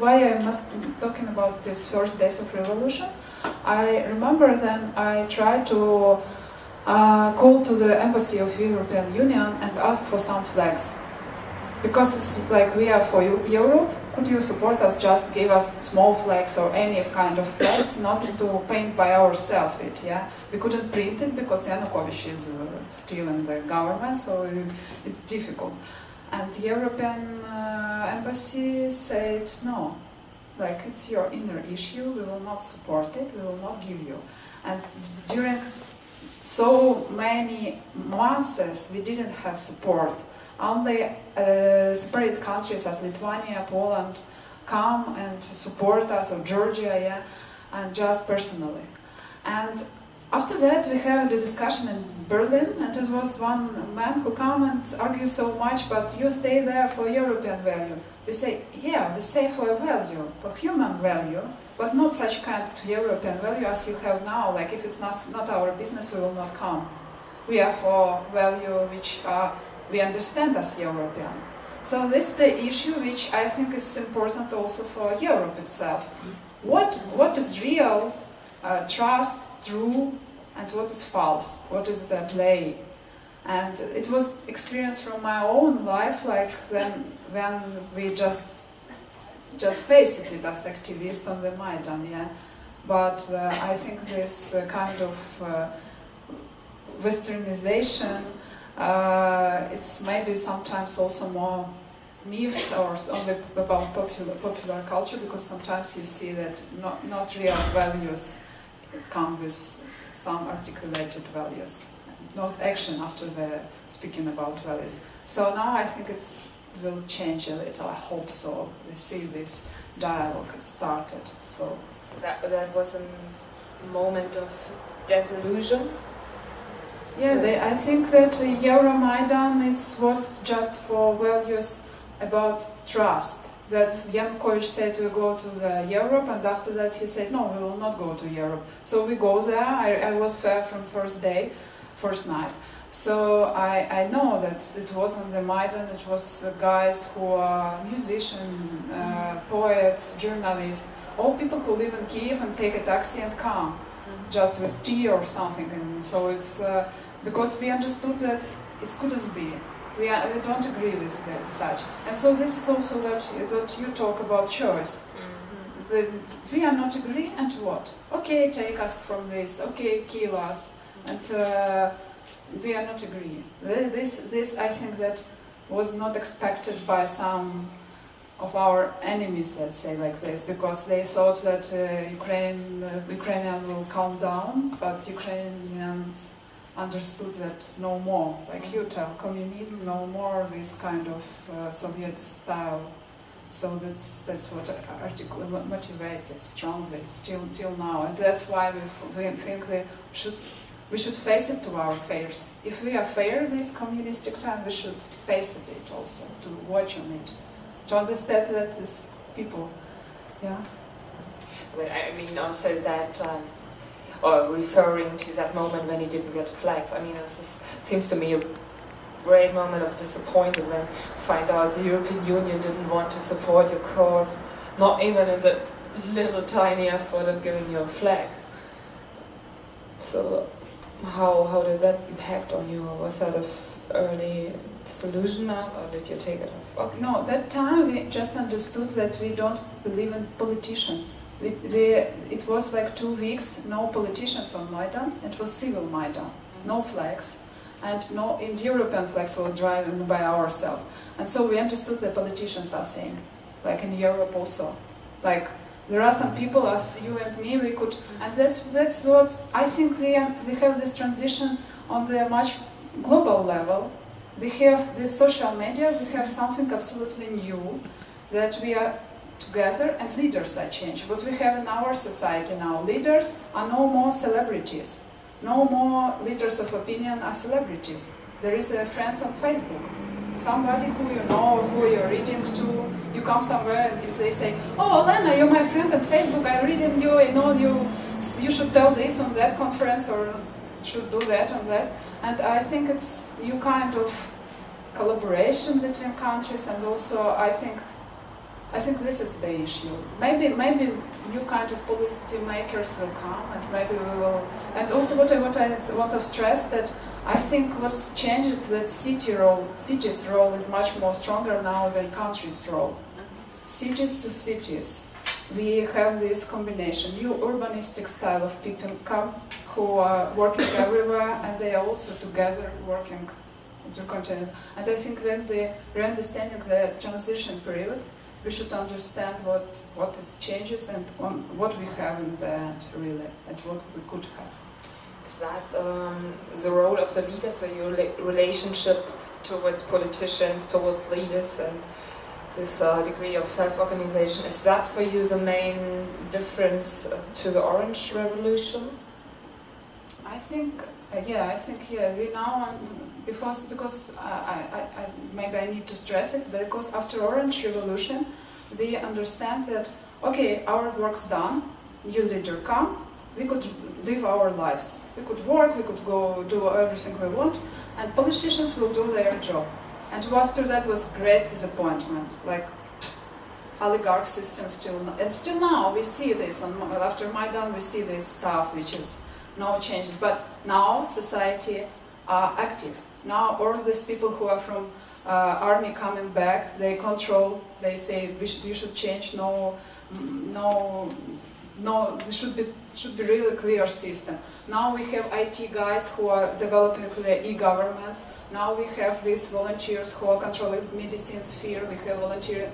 S2: why I must be talking about these first days of revolution? I remember then I tried to call to the embassy of European Union and ask for some flags. Because it's like we are for Europe, could you support us, just give us small flags or any kind of flags, not to paint by ourselves it, yeah? We couldn't print it because Yanukovych is still in the government, so it's difficult. And the European embassy said, no, like it's your inner issue, we will not support it, we will not give you. And during so many months, we didn't have support. Only separate countries as Lithuania, Poland come and support us, or Georgia, yeah, and just personally. And after that we had the discussion in Berlin, and it was one man who come and argue so much, but you stay there for European value. We say, yeah, we stay for a value, for human value, but not such kind of European value as you have now, like if it's not our business, we will not come. We are for value which we understand as European. So this is the issue which I think is important also for Europe itself. What is real, trust, true, and what is false? What is the play? And it was experience from my own life, like then when we just faced it as activists on the Maidan, yeah. But I think this kind of westernization, it's maybe sometimes also more myths or only about popular culture, because sometimes you see that not real values come with some articulated values, not action after the speaking about values. So now I think it will change a little, I hope so. We see this dialogue started. So
S6: that was a moment of disillusion.
S2: Yeah, I think that Euromaidan was just for values about trust. That Yanukovych said we go to the Europe, and after that he said no, we will not go to Europe. So we go there. I was there from first night. So I know that it wasn't the Maidan. It was guys who are musicians, poets, journalists, all people who live in Kiev and take a taxi and come, just with tea or something. And so it's because we understood that it couldn't be. We don't agree with such. And so this is also that you talk about choice. We are not agree, and what? Okay, take us from this. Okay, kill us. And we are not agree. This I think that was not expected by some of our enemies, let's say like this, because they thought that Ukrainian will calm down, but Ukrainians understood that no more, like you tell, communism, no more this kind of Soviet style. So that's what motivates it strongly till now, and that's why we think that we should face it to our fears. If we are fair this communistic time, we should face it also, to watch on it, to understand that these people, yeah.
S1: But I mean also that, or referring to that moment when he didn't get flags. I mean, seems to me a great moment of disappointment when you find out the European Union didn't want to support your cause, not even in the little tiny effort of giving you a flag. So how did that impact on you? Was that an early disillusionment, or did you take it as okay?
S2: No, that time we just understood that we don't believe in politicians. It was like 2 weeks, no politicians on Maidan. It was civil Maidan, no flags. And no, in European flags were driving by ourselves. And so we understood that politicians are saying, like in Europe also. Like, there are some people, as you and me, we could, and that's what, I think we have this transition on the much global level. We have this social media, we have something absolutely new, that we are together and leaders are changed. What we have in our society now, leaders are no more celebrities. No more leaders of opinion are celebrities. There is a friends on Facebook. Somebody who you know or who you're reading to, you come somewhere and they say, oh, Olena, you're my friend on Facebook, I'm reading you, I know you should tell this on that conference or should do that and that. And I think it's new kind of collaboration between countries, and also I think this is the issue. Maybe new kind of policy makers will come, and maybe we will. And also, what I want to stress that I think what's changed that cities' role is much more stronger now than countries' role. Cities to cities, we have this combination, new urbanistic style of people come who are working everywhere, and they are also together working to continent. And I think when we're understanding the transition period, we should understand what is changes and what we have in the end, really, and what we could have.
S1: Is that the role of the leaders, so your relationship towards politicians, towards leaders, and this degree of self-organization, is that for you the main difference to the Orange Revolution?
S2: I think, we now, because maybe I need to stress it, because after Orange Revolution, we understand that, okay, our work's done, new leader come, we could live our lives. We could work, we could go do everything we want, and politicians will do their job. And after that was great disappointment, like oligarch system still now we see this, after Maidan we see this stuff which is no change. But now society are active. Now all these people who are from army coming back, they control, they say you should change, there should be really clear system. Now we have IT guys who are developing the e-governments. Now we have these volunteers who are controlling medicine sphere. We have volunteering.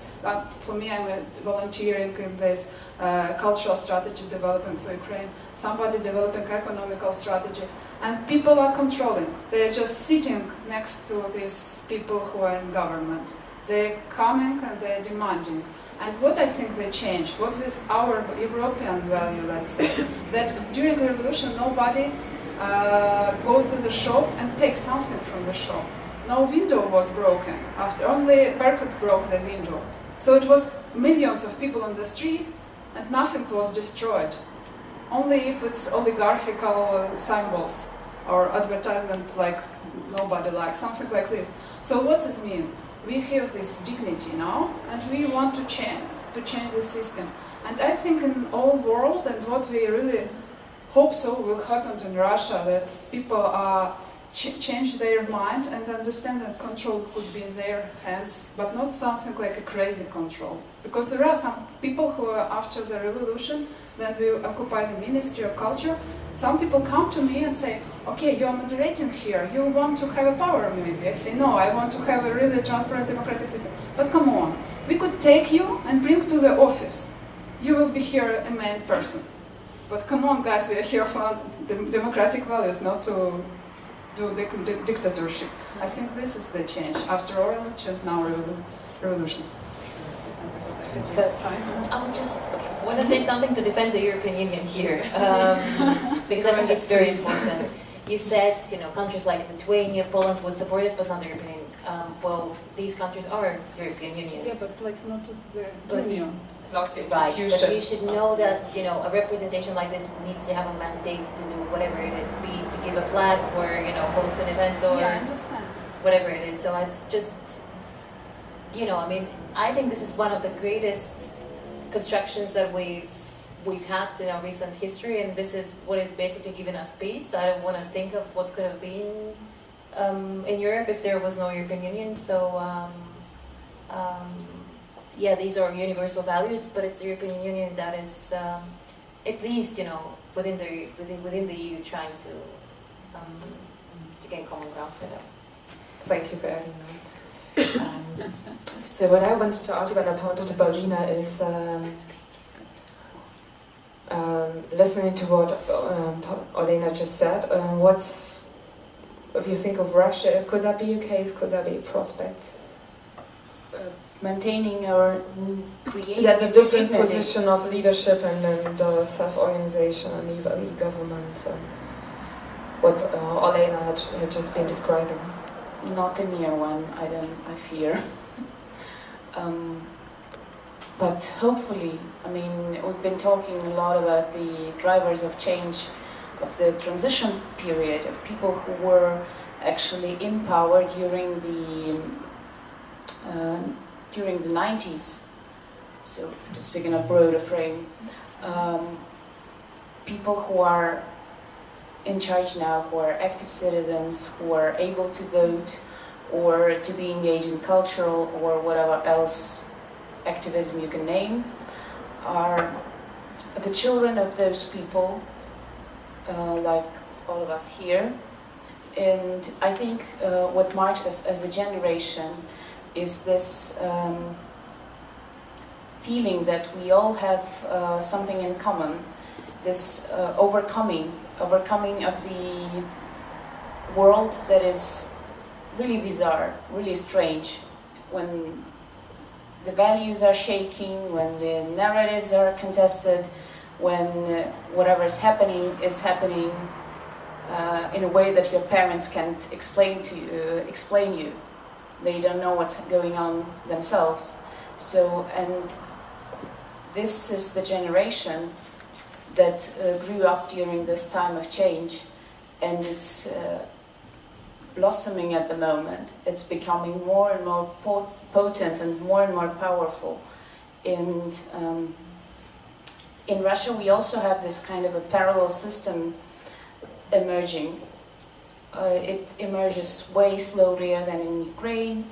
S2: For me, I'm volunteering in this cultural strategy developing for Ukraine. Somebody developing economical strategy. And people are controlling. They're just sitting next to these people who are in government. They're coming and they're demanding. And what I think they changed, what is our European value, let's say, that during the revolution nobody go to the shop and take something from the shop. No window was broken, after only Werk broke the window. So it was millions of people on the street and nothing was destroyed. Only if it's oligarchical symbols or advertisement like nobody likes, something like this. So what does it mean? We have this dignity now, and we want to change the system. And I think in all world, and what we really hope so will happen in Russia, that people change their mind and understand that control could be in their hands, but not something like a crazy control. Because there are some people who are after the revolution, when we occupy the Ministry of Culture, some people come to me and say, okay, you are moderating here, you want to have a power maybe. I say, no, I want to have a really transparent democratic system. But come on, we could take you and bring to the office. You will be here a main person. But come on guys, we are here for the democratic values, not to do dictatorship. I think this is the change. After all elections, now revolutions.
S3: So, I would just want to say something to defend the European Union here, because I think it's very important. You said, countries like Lithuania, Poland would support us, but not the European Union. Well, these countries are European Union.
S2: Yeah, but not the Union.
S1: Not the
S3: Right,
S1: institution.
S3: but you should know that, a representation like this needs to have a mandate to do whatever it is, be it to give a flag or, host an event or
S2: Yeah, I understand.
S3: whatever it is. So it's just, I think this is one of the greatest constructions that we've had in our recent history, and this is what is basically giving us peace. I don't want to think of what could have been in Europe if there was no European Union. So, yeah, these are universal values, but it's the European Union that is, at least, within the EU, trying to gain common ground for them.
S1: Thank you for adding that. So what I wanted to ask when I pointed to Polina is listening to what Olena just said. If you think of Russia, could that be a case? Could that be a prospect?
S4: Maintaining or creating
S1: That's a different
S4: dignity.
S1: position of leadership and self-organization and e-governments and what Olena had just been describing.
S4: Not a near one, I fear. But hopefully, we've been talking a lot about the drivers of change of the transition period, of people who were actually in power during the 90s. So, to speak in a broader frame, people who are in charge now, who are active citizens, who are able to vote or to be engaged in cultural or whatever else activism you can name, are the children of those people, like all of us here. And I think what marks us as a generation is this feeling that we all have something in common, this overcoming of the world that is really bizarre, really strange, when the values are shaking, when the narratives are contested, when whatever is happening in a way that your parents can't explain you. They don't know what's going on themselves. So, and this is the generation that grew up during this time of change, and it's blossoming at the moment. It's becoming more and more potent and more powerful. And in Russia we also have this kind of a parallel system emerging. It emerges way slower than in Ukraine,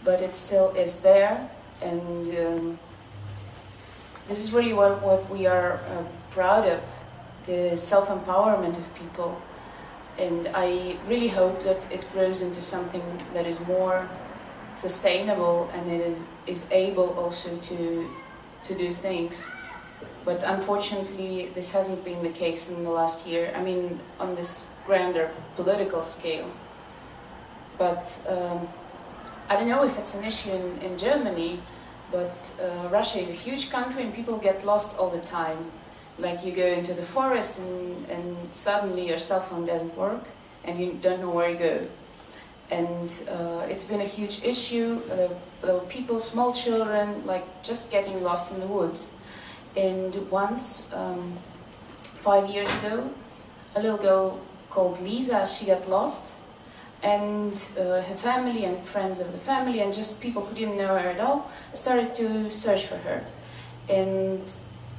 S4: but it still is there. And this is really what we are proud of, the self-empowerment of people. And I really hope that it grows into something that is more sustainable and it is able also to do things. But unfortunately, this hasn't been the case in the last year. I mean, on this grander political scale. But I don't know if it's an issue in Germany, but Russia is a huge country and people get lost all the time. Like you go into the forest and suddenly your cell phone doesn't work and you don't know where you go. And it's been a huge issue. There were people, small children, like just getting lost in the woods. And once, 5 years ago, a little girl called Lisa, she got lost. And her family and friends of the family and just people who didn't know her at all started to search for her. And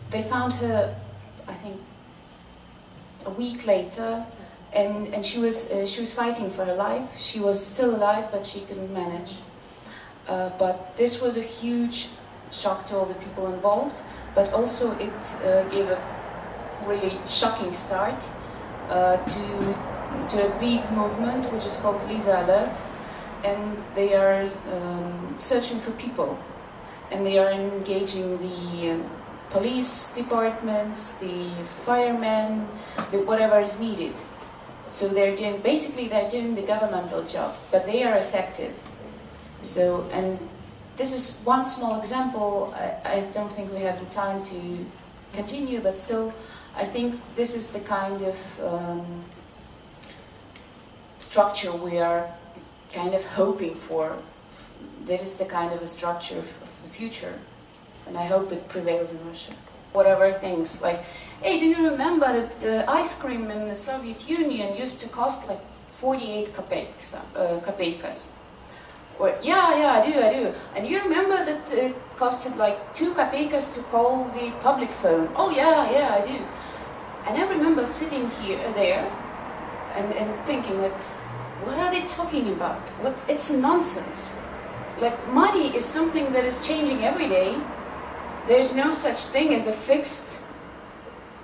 S4: they found her, I think, a week later, and she was fighting for her life. She was still alive, but she couldn't manage. But this was a huge shock to all the people involved, but also it gave a really shocking start to a big movement which is called Lisa Alert, and they are searching for people, and they are engaging the police departments, the firemen, whatever is needed.
S7: So they're doing the governmental job, but they are effective. So, and this is one small example. I don't think we have the time to continue, but still, I think this is the kind of structure we are kind of hoping for. This is the kind of a structure of the future, and I hope it prevails in Russia. Whatever things like, hey, do you remember that ice cream in the Soviet Union used to cost like 48 kopeikas? Or, yeah, I do. And you remember that it costed like 2 kopeikas to call the public phone? Oh yeah, I do. And I remember sitting there and thinking like, what are they talking about? It's nonsense. Like, money is something that is changing every day. There's no such thing as a fixed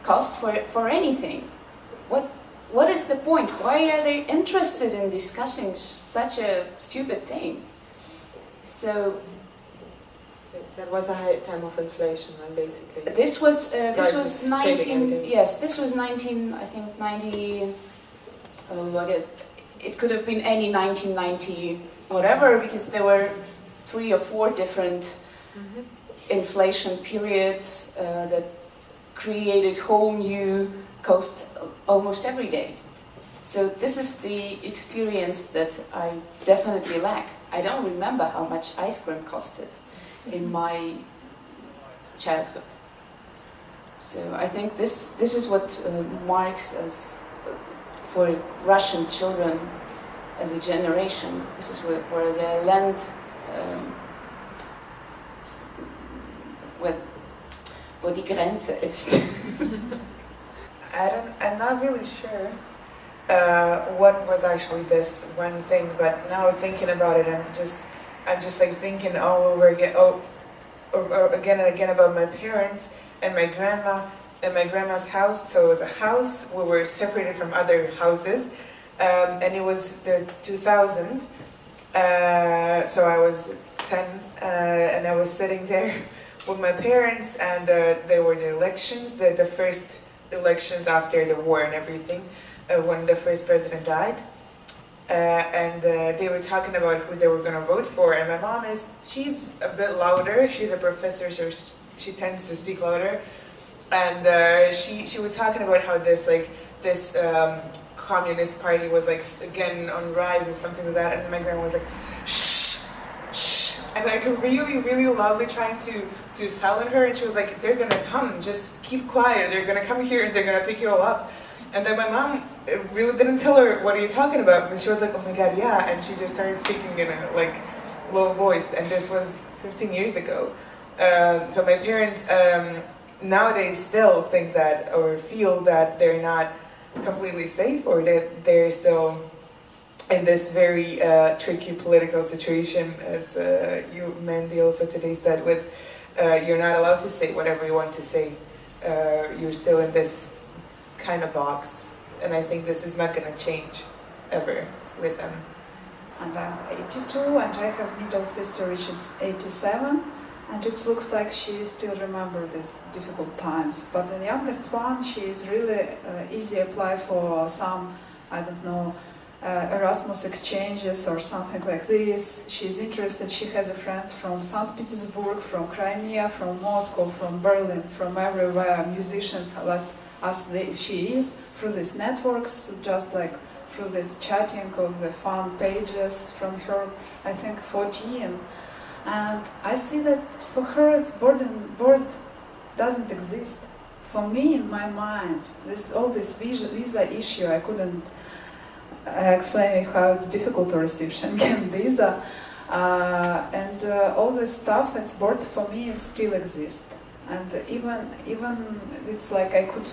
S7: cost for anything. What is the point? Why are they interested in discussing such a stupid thing? So
S6: that was a high time of inflation, and basically
S7: this was
S6: 19.
S7: Yes, this was 19. I think 90. It could have been any 1990 whatever, because there were 3 or 4 different inflation periods that created whole new costs almost every day. So this is the experience that I definitely lack. I don't remember how much ice cream costed in my childhood. So I think this is what marks us for Russian children as a generation. This is where they learned what die Grenze ist.
S5: I'm not really sure what was actually this one thing, but now thinking about it, I'm just like thinking all over again, or again and again about my parents and my grandma and my grandma's house. So it was a house, we were separated from other houses, and it was the 2000, so I was 10, and I was sitting there with my parents, and there were the elections, the first elections after the war and everything, when the first president died, and they were talking about who they were going to vote for, and my mom she's a bit louder, she's a professor, so she tends to speak louder, and she was talking about how this communist party was like again on rise and something like that, and my grandma was like, shh, shh, and like really, really loudly trying to silence her, and she was like, they're gonna come, just keep quiet, they're gonna come here and they're gonna pick you all up. And then my mom really didn't tell her, what are you talking about? And she was like, oh my god, yeah, and she just started speaking in a like low voice, and this was 15 years ago. So my parents nowadays still think that, or feel that they're not completely safe, or that they're still in this very tricky political situation, as you, Mandy, also today said, with you're not allowed to say whatever you want to say. You're still in this kind of box, and I think this is not going to change ever with them.
S2: And I'm 82, and I have a middle sister which is 87, and it looks like she still remembers these difficult times. But the youngest one, she is really easy apply for some, I don't know, Erasmus exchanges or something like this. She's interested, she has friends from St. Petersburg, from Crimea, from Moscow, from Berlin, from everywhere, musicians she is, through these networks, just like through this chatting of the fun pages from her, I think 14. And I see that for her it's board doesn't exist. For me, in my mind, all this visa issue, I couldn't explain how it's difficult to receive Schengen visa, and all this stuff, it's bored for me, it still exists. And even it's like I could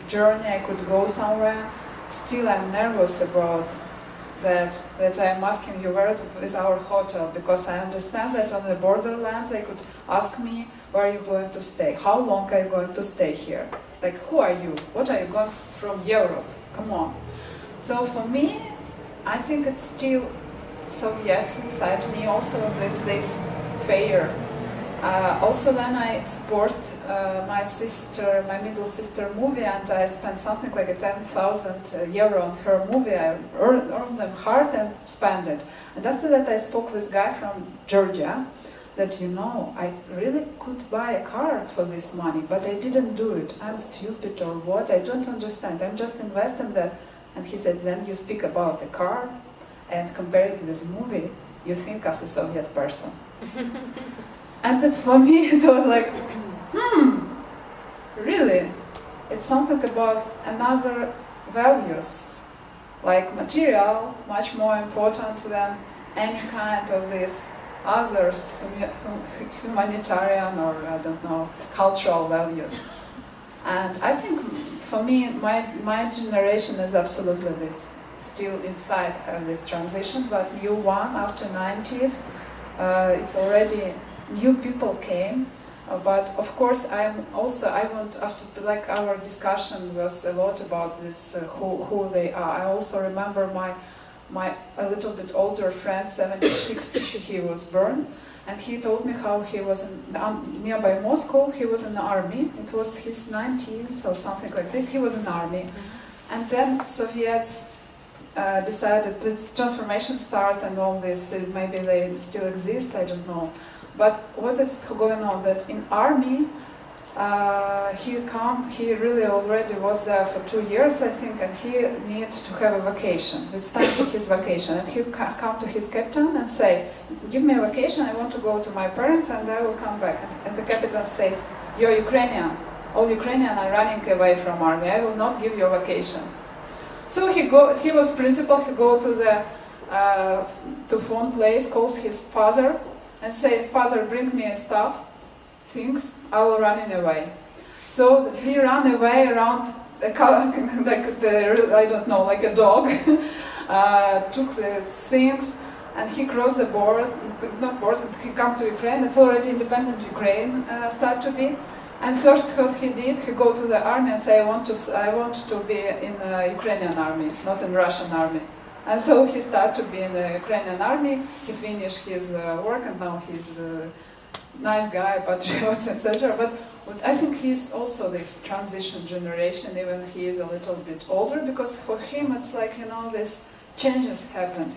S2: journey, I could go somewhere, still I'm nervous about that I'm asking you where is our hotel, because I understand that on the borderland they could ask me, where are you going to stay, how long are you going to stay here, like who are you, what are you going from Europe, come on. So for me, I think it's still Soviets inside me, also this fear Also then I export my middle sister movie, and I spent something like a 10,000 euro on her movie. I earned them hard and spent it. And after that I spoke with a guy from Georgia that, you know, I really could buy a car for this money, but I didn't do it. I'm stupid or what? I don't understand. I'm just investing that. And he said, then you speak about a car and compare it to this movie, you think as a Soviet person. And that for me it was like, really? It's something about another values, like material, much more important than any kind of these others, humanitarian or, I don't know, cultural values. And I think for me, my generation is absolutely this, still inside this transition, but new one after 90s, it's already new people came. But of course, I want, after like our discussion was a lot about this, who they are. I also remember my a little bit older friend, 76, he was born, and he told me how he was nearby Moscow. He was in the army. It was his 19th or something like this. He was in the army, and then Soviets decided this transformation start and all this. Maybe they still exist. I don't know. But what is going on? That in army, he really already was there for 2 years, I think, and he needed to have a vacation. It's time for his vacation, and he come to his captain and say, "Give me a vacation. I want to go to my parents, and I will come back." And the captain says, "You're Ukrainian. All Ukrainians are running away from army. I will not give you a vacation." So he was principal. He go to the phone place, calls his father, and say, "Father, bring me stuff, things, I will run away." So he ran away around, I don't know, like a dog, took the things, and he crossed the border, he come to Ukraine. It's already independent Ukraine start to be. And first what he did, he go to the army and say, I want to be in the Ukrainian army, not in Russian army. And so he started to be in the Ukrainian army. He finished his work, and now he's a nice guy, patriot, etc. But I think he's also this transition generation, even he is a little bit older, because for him it's like, you know, this changes happened.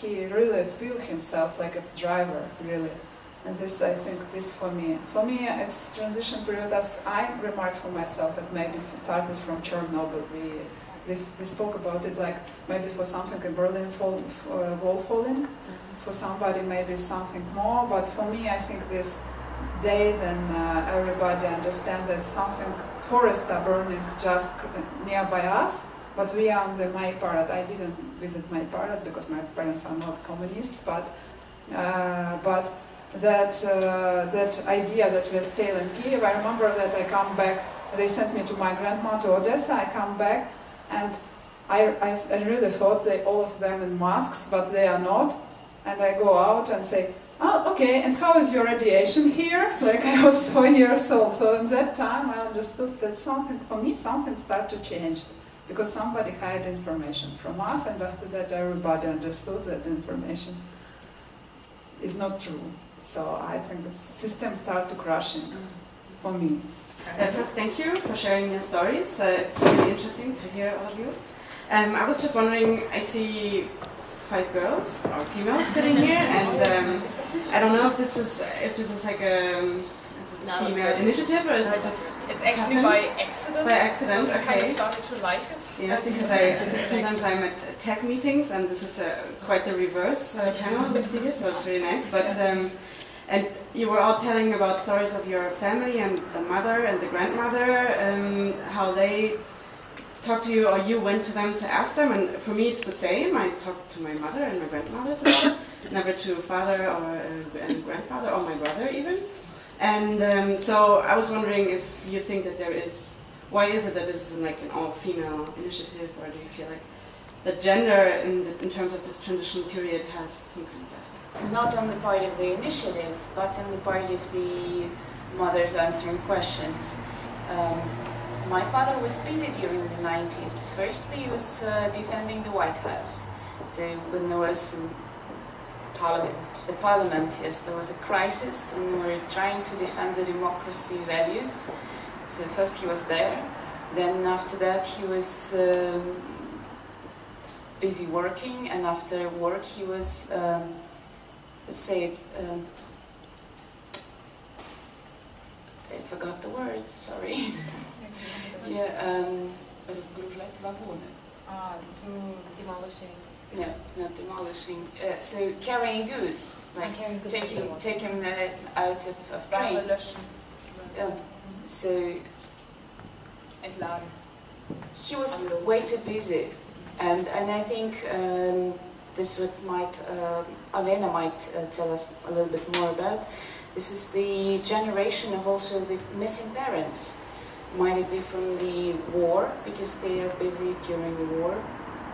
S2: He really feel himself like a driver, really. And this, I think, this for me it's transition period, as I remarked for myself, it maybe started from Chernobyl. We spoke about it, like maybe for something in Berlin wall falling, for somebody maybe something more, but for me I think this Dave and everybody understand that something, forests are burning just nearby us, but we are on the Maiparad. I didn't visit Maiparad because my parents are not communists, but that idea that we stay in Kiev, I remember that I come back, they sent me to my grandma to Odessa, I come back, and I really thought all of them in masks, but they are not. And I go out and say, "Oh, okay, and how is your radiation here?" Like I was 4 years old. So in that time I understood that something, for me, something started to change. Because somebody had information from us, and after that everybody understood that information is not true. So I think the system started crashing for me.
S8: First, thank you for sharing your stories. It's really interesting to hear all of you. I was just wondering, I see 5 girls or females sitting here, and I don't know if this is like a female initiative, or is it just?
S9: It's actually
S8: happened?
S9: by accident.
S8: By accident,
S9: I kind
S8: okay.
S9: of started to like it.
S8: Yes, because sometimes I'm at tech meetings, and this is quite the reverse channel we see here, so it's really nice. But and you were all telling about stories of your family and the mother and the grandmother, how they talked to you, or you went to them to ask them. And for me, it's the same. I talked to my mother and my grandmother as well, never to father or grandfather or my brother even. And so I was wondering if you think that there is, why is it that this is like an all-female initiative, or do you feel like the gender in terms of this transition period has some kind of aspect?
S7: Not on the part of the initiative, but on the part of the mothers answering questions. My father was busy during the 90s. Firstly, he was defending the White House. So when there was some
S3: parliament.
S7: The parliament, yes, there was a crisis and we're trying to defend the democracy values. So first he was there, then after that he was busy working, and after work he was, let's say it, I forgot the word, sorry. Yeah,
S3: Demolishing.
S7: no, not demolishing. So carrying goods, like
S3: Carrying goods
S7: taking out of train. So he was way too busy, and I think this might Olena might tell us a little bit more about. This is the generation of also the missing parents. Might it be from the war, because they are busy during the war,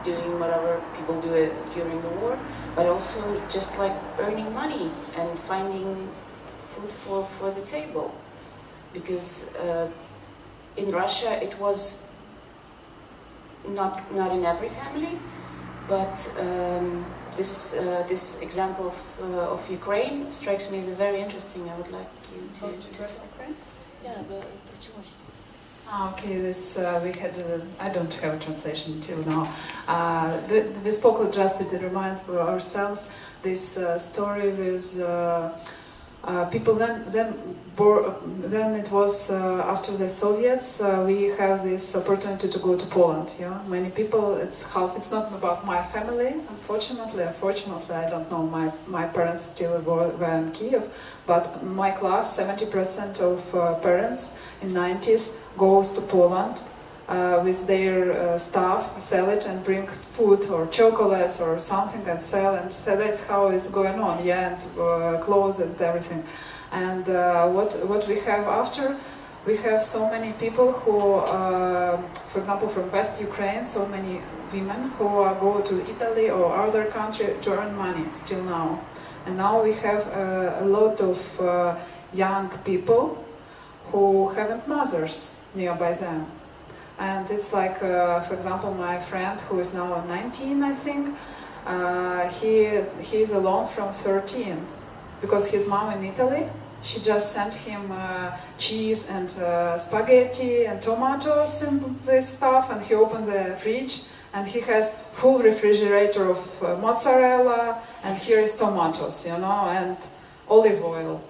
S7: doing whatever people do during the war, but also just like earning money and finding food for the table. Because in Russia it was not in every family, but this example of Ukraine strikes me as a very interesting. I would like you to.
S2: Ukraine?
S7: Yeah, but
S2: Okay, this we had. I don't have a translation till now. We spoke just to remind ourselves this story with people. Then it was after the Soviets. We have this opportunity to go to Poland. Yeah, many people. It's half. It's not about my family. Unfortunately, I don't know. My parents still were in Kiev, but my class, 70% of parents in 90s goes to Poland with their staff, sell it and bring food or chocolates or something and sell, and so that's how it's going on, yeah, and clothes and everything. And what we have after, we have so many people who, for example, from West Ukraine, so many women who go to Italy or other country to earn money still now. And now we have a lot of young people who haven't mothers nearby them. And it's like, for example, my friend who is now 19, I think, he is alone from 13, because his mom in Italy, she just sent him cheese and spaghetti and tomatoes and this stuff, and he opened the fridge and he has full refrigerator of mozzarella, and here is tomatoes, you know, and olive oil.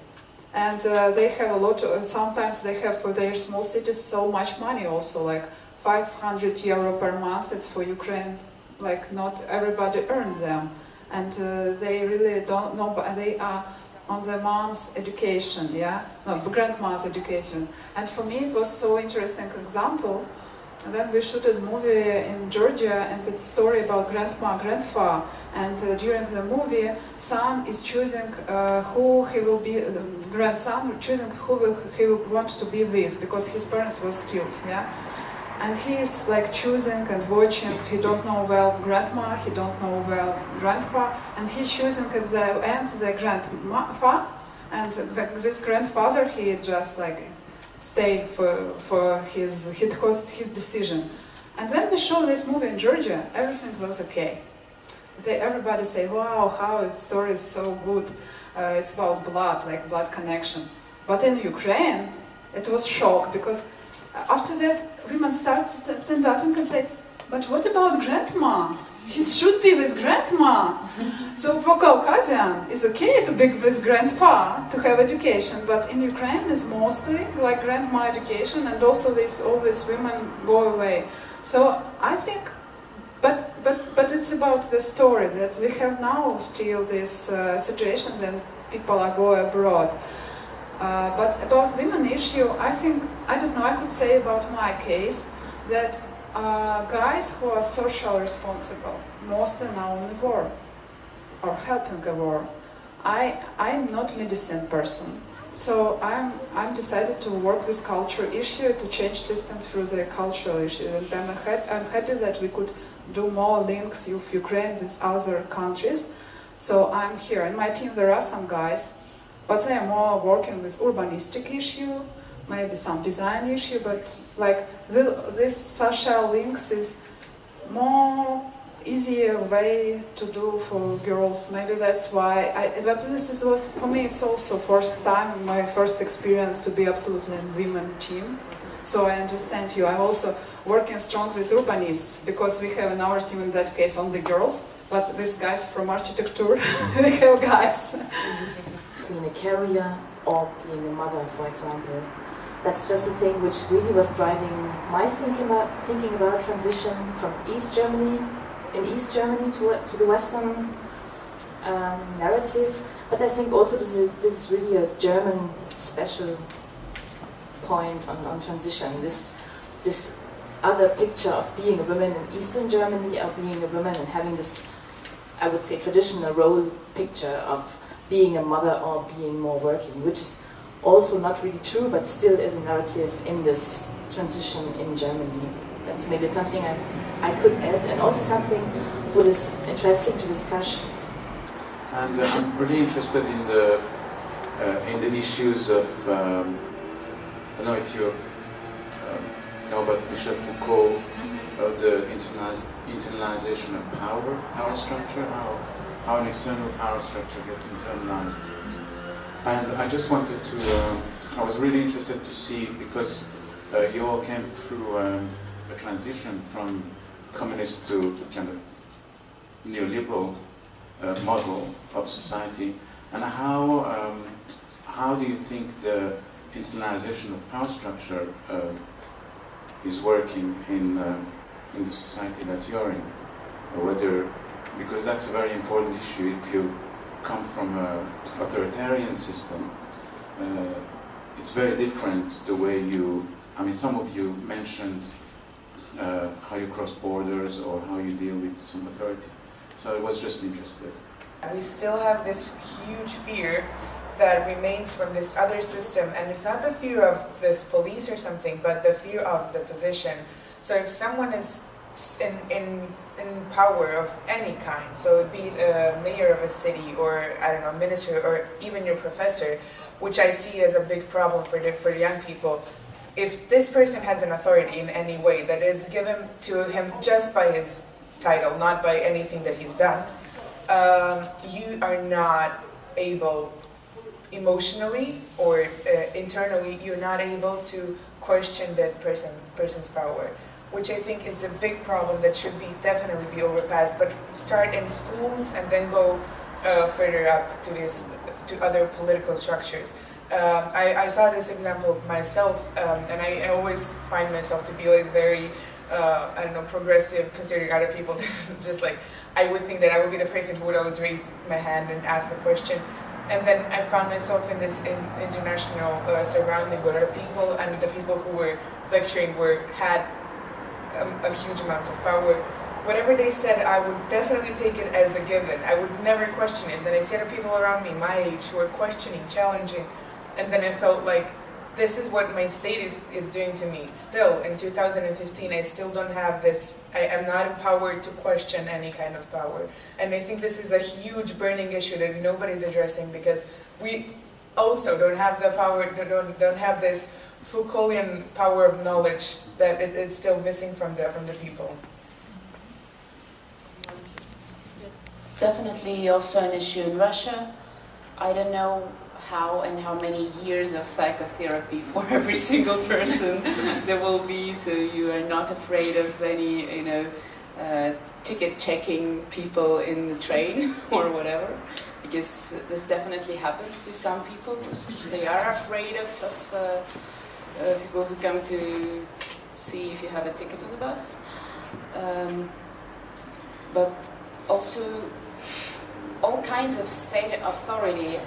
S2: And they have a lot, sometimes they have for their small cities so much money also, like 500 euro per month, it's for Ukraine, like not everybody earned them. And they really don't know, but they are on the mom's education, yeah? No, grandma's education. And for me it was so interesting example. And then we shot a movie in Georgia, and it's a story about grandma, grandpa, and during the movie, son is choosing who he will be, grandson choosing who he wants to be with, because his parents was killed, yeah? And he is like choosing and watching, he don't know well grandma, he don't know well grandpa, and he's choosing at the end the grandpa, and this grandfather, he just like stay for his decision. And when we show this movie in Georgia, everything was okay. Everybody say, wow, how the story is so good. It's about blood, like blood connection. But in Ukraine, it was shock, because after that, women start to stand up and say, but what about grandma? He should be with grandma. So for Caucasian, it's okay to be with grandpa, to have education, but in Ukraine it's mostly like grandma education, and also all these women go away. So I think, but it's about the story that we have now still this situation that people are going abroad. But about women issue, I think, I don't know, I could say about my case that guys who are socially responsible, mostly now in the war, or helping a war. I'm not medicine person, so I'm decided to work with culture issue, to change system through the cultural issue, and I'm happy that we could do more links with Ukraine with other countries. So I'm here. In my team there are some guys, but they are more working with urbanistic issue, maybe some design issue, but like this social links is more easier way to do for girls. Maybe that's why. But this was for me. It's also first time, my first experience to be absolutely in women team. So I understand you. I'm also working strong with urbanists because we have in our team in that case only girls. But these guys from architecture, we have guys.
S9: Being a career or being a mother, for example. That's just a thing which really was driving my thinking about transition from East Germany to the Western narrative. But I think also this is really a German special point on transition. This other picture of being a woman in Eastern Germany or being a woman and having this, I would say, traditional role picture of being a mother or being more working, which is also not really true, but still is a narrative in this transition in Germany. That's maybe something I could add, and also something what is interesting to discuss.
S10: And I'm really interested in the issues of I don't know if you know about Michel Foucault, the internalization of power structure, how an external power structure gets internalized. And I just wanted to, I was really interested to see, because you all came through a transition from communist to kind of neoliberal model of society, and how do you think the internalization of power structure is working in the society that you're in? Whether, because that's a very important issue. If you come from an authoritarian system, it's very different the way you, I mean, some of you mentioned how you cross borders or how you deal with some authority. So I was just interested.
S5: We still have this huge fear that remains from this other system, and it's not the fear of this police or something, but the fear of the position. So if someone is in power of any kind, so be it a mayor of a city or, I don't know, a minister or even your professor, which I see as a big problem for the young people, if this person has an authority in any way that is given to him just by his title, not by anything that he's done, you are not able emotionally or internally, you're not able to question that person's power, which I think is a big problem that should definitely be overpassed, but start in schools and then go further up to other political structures. I saw this example myself, and I always find myself to be like very, I don't know, progressive, considering other people. It's just like, I would think that I would be the person who would always raise my hand and ask a question. And then I found myself in this international surrounding with other people, and the people who were lecturing had a huge amount of power. Whatever they said, I would definitely take it as a given. I would never question it. Then I see other people around me, my age, who are questioning, challenging, and then I felt like this is what my state is doing to me. Still, in 2015, I still don't have this, I am not empowered to question any kind of power. And I think this is a huge burning issue that nobody's addressing, because we also don't have the power, don't have this Foucaultian power of knowledge that it's still missing from the people.
S7: Definitely also an issue in Russia. I don't know how and how many years of psychotherapy for every single person there will be, so you are not afraid of any, ticket checking people in the train or whatever, because this definitely happens to some people. They are afraid of people who come to see if you have a ticket on the bus, but also all kinds of state authority.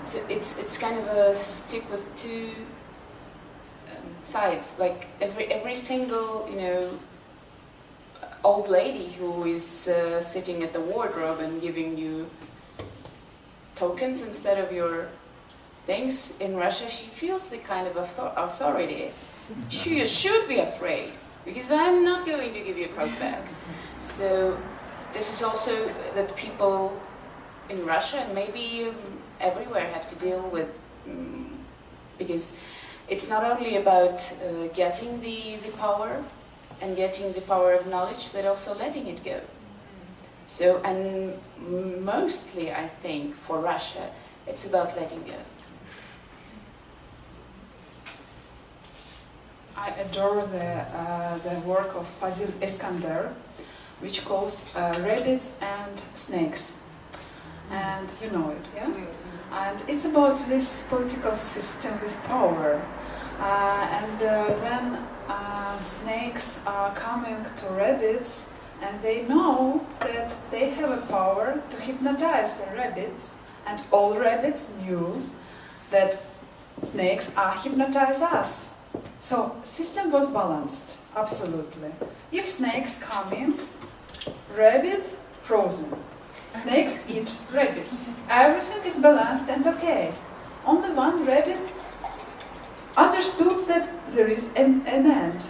S7: So it's kind of a stick with two sides. Like every single old lady who is sitting at the wardrobe and giving you tokens instead of your things in Russia, she feels the kind of authority. She should be afraid, because I'm not going to give you a coat back. So this is also that people in Russia and maybe everywhere have to deal with, because it's not only about getting the power, and getting the power of knowledge, but also letting it go. So, and mostly, I think, for Russia, it's about letting go.
S2: I adore the work of Fazil Eskander, which calls rabbits and snakes. And you know it, yeah? And it's about this political system, this power. Then snakes are coming to rabbits, and they know that they have a power to hypnotize the rabbits, and all rabbits knew that snakes are hypnotize us. So system was balanced, absolutely. If snakes come in, rabbit frozen. Snakes eat rabbit. Everything is balanced and okay. Only one rabbit understood that there is an end.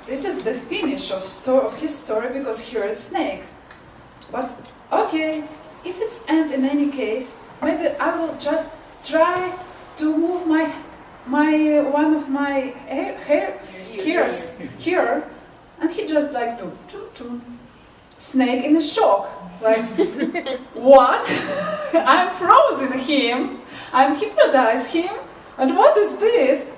S2: This is the finish of his story, because here is snake. But okay, if it's end in any case, maybe I will just try to move one of my hairs here, and he just like do. Snake in a shock, like what? I'm frozen him, I'm hypnotized him, and what is this?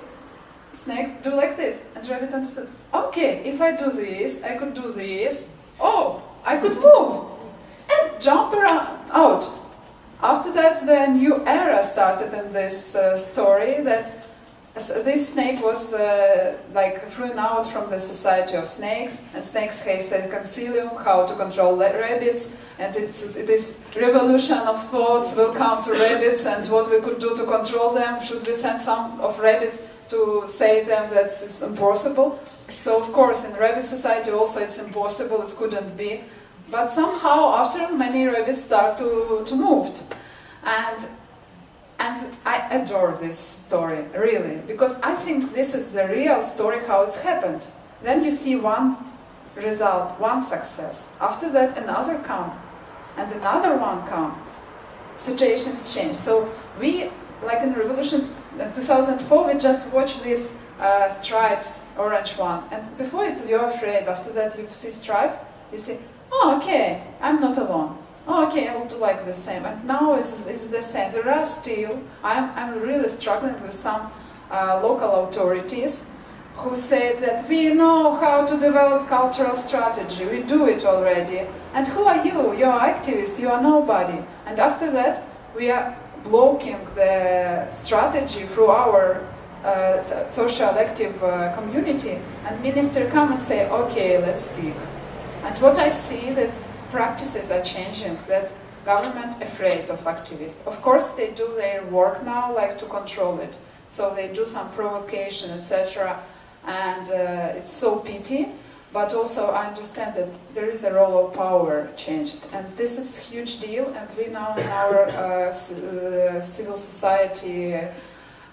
S2: Snake do like this, and rabbit understood. Okay, if I do this, I could do this. Oh, I could move and jump out. After that, the new era started in this story, that this snake was like thrown out from the society of snakes, and snakes have a concilium how to control rabbits, and this revolution of thoughts will come to rabbits, and what we could do to control them. Should we send some of rabbits to say them that it's impossible? So of course in rabbit society also it's impossible, it couldn't be. But somehow after many rabbits start to move. And I adore this story, really, because I think this is the real story how it's happened. Then you see one result, one success. After that another come, and another one come. Situations change. So we, like in Revolution 2004, we just watch these stripes, orange one. And before it you're afraid, after that you see stripe, you say, oh okay, I'm not alone. Oh, okay, I will do like the same. And now it's the same. There are still, I'm really struggling with some local authorities who say that we know how to develop cultural strategy, we do it already. And who are you? You're activist, you are nobody. And after that, we are blocking the strategy through our social active community. And minister come and say, okay, let's speak. And what I see that practices are changing, that government afraid of activists. Of course they do their work now, like to control it. So they do some provocation, etc. And it's so pity, but also I understand that there is a role of power changed. And this is a huge deal, and we now in our civil society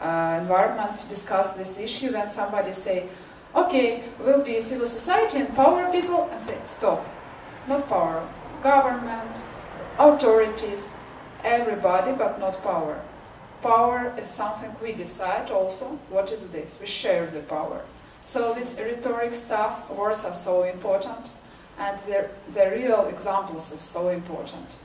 S2: environment discuss this issue when somebody say, okay, we'll be civil society and power people, and say, stop. Not power, government, authorities, everybody, but not power. Power is something we decide also. What is this? We share the power. So this rhetoric stuff, words are so important, and the real examples is so important.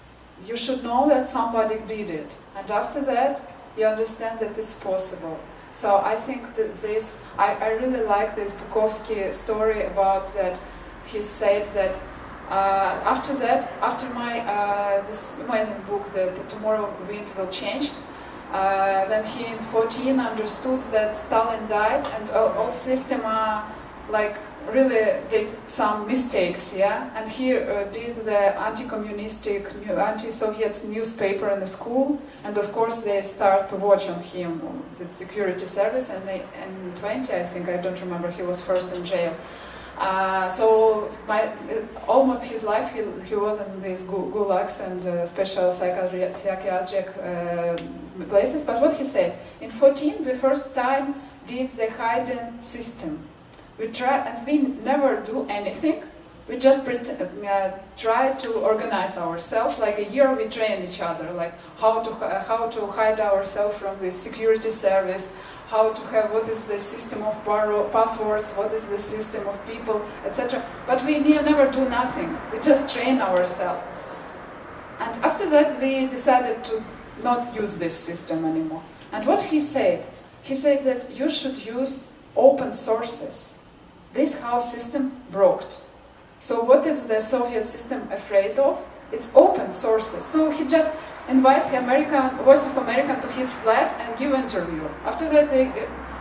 S2: You should know that somebody did it, and after that, you understand that it's possible. So I think that this, I really like this Bukowski story about that. He said that after my this amazing book, the Tomorrow Wind Will Change, then he in 14 understood that Stalin died, and all system like really did some mistakes, yeah. And he did the anti-communistic, anti-Soviet newspaper in the school, and of course they start to watch on him, the security service, and in 20, I think, I don't remember, he was first in jail. So almost his life he was in these gulags and special psychiatric places. But what he said, in 14 we first time did the hidden system. We try, and we never do anything. We just try to organize ourselves. Like a year we train each other, like how to hide ourselves from the security service, how to have, what is the system of passwords, what is the system of people, etc. But we never do nothing. We just train ourselves. And after that, we decided to not use this system anymore. And what he said that you should use open sources. This house system broke. So what is the Soviet system afraid of? It's open sources. So he just invite Voice of America to his flat and give interview. After that, they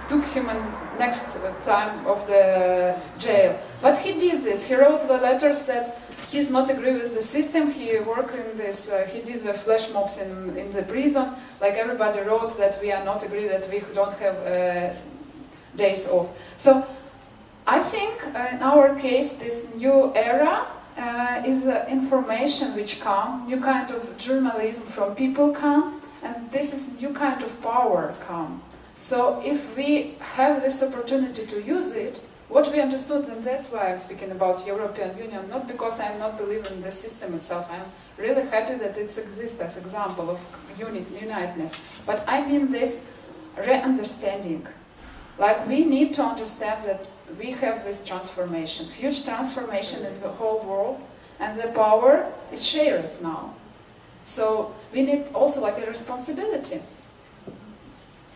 S2: took him in next time of the jail. But he did this. He wrote the letters that he's not agree with the system. He worked in this. He did the flash mobs in the prison. Like everybody wrote that we are not agree that we don't have days off. So I think in our case, this new era is information which come, new kind of journalism from people come, and this is new kind of power come. So if we have this opportunity to use it, what we understood, and that's why I'm speaking about European Union, not because I'm not believing in the system itself, I'm really happy that it exists as example of uniteness, but I mean this re-understanding. Like we need to understand that we have this transformation, huge transformation in the whole world, and the power is shared now. So we need also like a responsibility,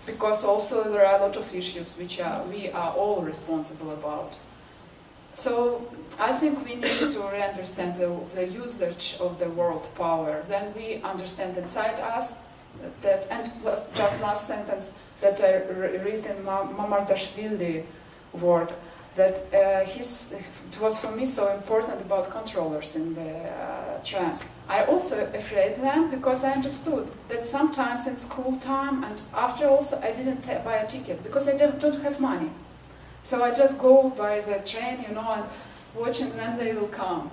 S2: because also there are a lot of issues which we are all responsible about. So I think we need to re-understand the usage of the world power. Then we understand inside us that, and just last sentence, that I read in Mamardashvili work, that it was for me so important about controllers in the trams. I also afraid them because I understood that sometimes in school time and after also I didn't buy a ticket because I don't have money. So I just go by the train, you know, and watching when they will come.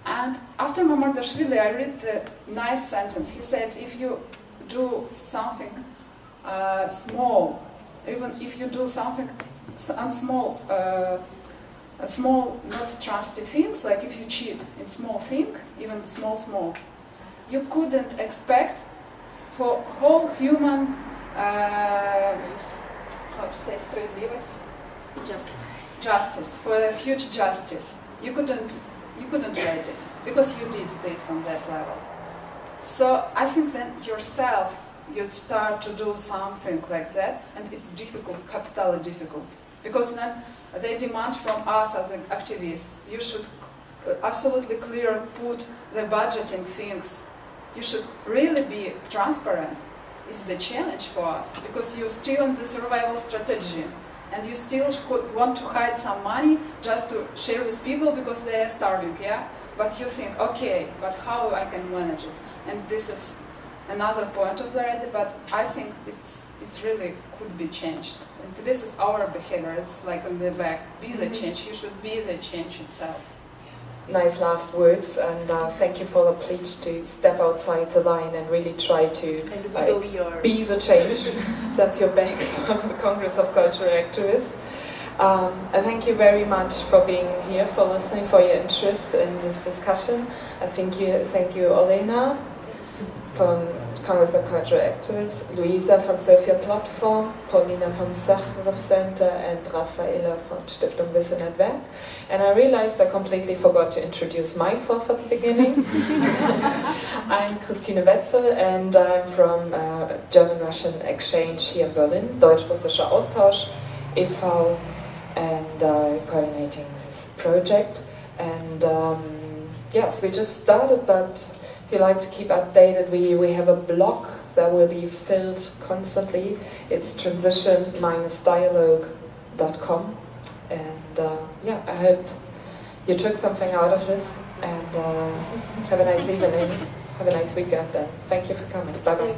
S2: And after Mamardashvili, I read the nice sentence. He said, if you do something small, even if you do something small, not trusty things, like if you cheat in small thing, even small, you couldn't expect for whole human, how to say, справедливость? Justice, for a huge justice. You couldn't rate it, because you did this on that level. So I think that yourself, you start to do something like that, and it's difficult, capitally difficult. Because then they demand from us as activists, you should absolutely clear put the budgeting things. You should really be transparent. It's the challenge for us, because you're still in the survival strategy, and you still want to hide some money just to share with people because they are starving, yeah? But you think, okay, but how I can manage it? And this is another point of the idea, but I think it's really could be changed. And this is our behavior. It's like on the back, be the change. You should be the change itself.
S6: Nice last words, and thank you for the pledge to step outside the line and really try to be the change. That's your back from the Congress of Cultural Activists. I thank you very much for being here, for listening, for your interest in this discussion. I thank you Olena from Congress of Cultural Activists, Louisa from Sofia Platform, Pоlina from Saharov Centre, and Rafaela from Stiftung Wissen at Werk. And I realized I completely forgot to introduce myself at the beginning. I'm Christine Wetzel, and I'm from German-Russian Exchange here in Berlin, Deutsch-Russischer Austausch e.V., and coordinating this project. And yes, we just started, but if you like to keep updated, we have a blog that will be filled constantly. It's transition-dialogue.com, and yeah, I hope you took something out of this, and have a nice evening, have a nice weekend, and thank you for coming. Bye bye.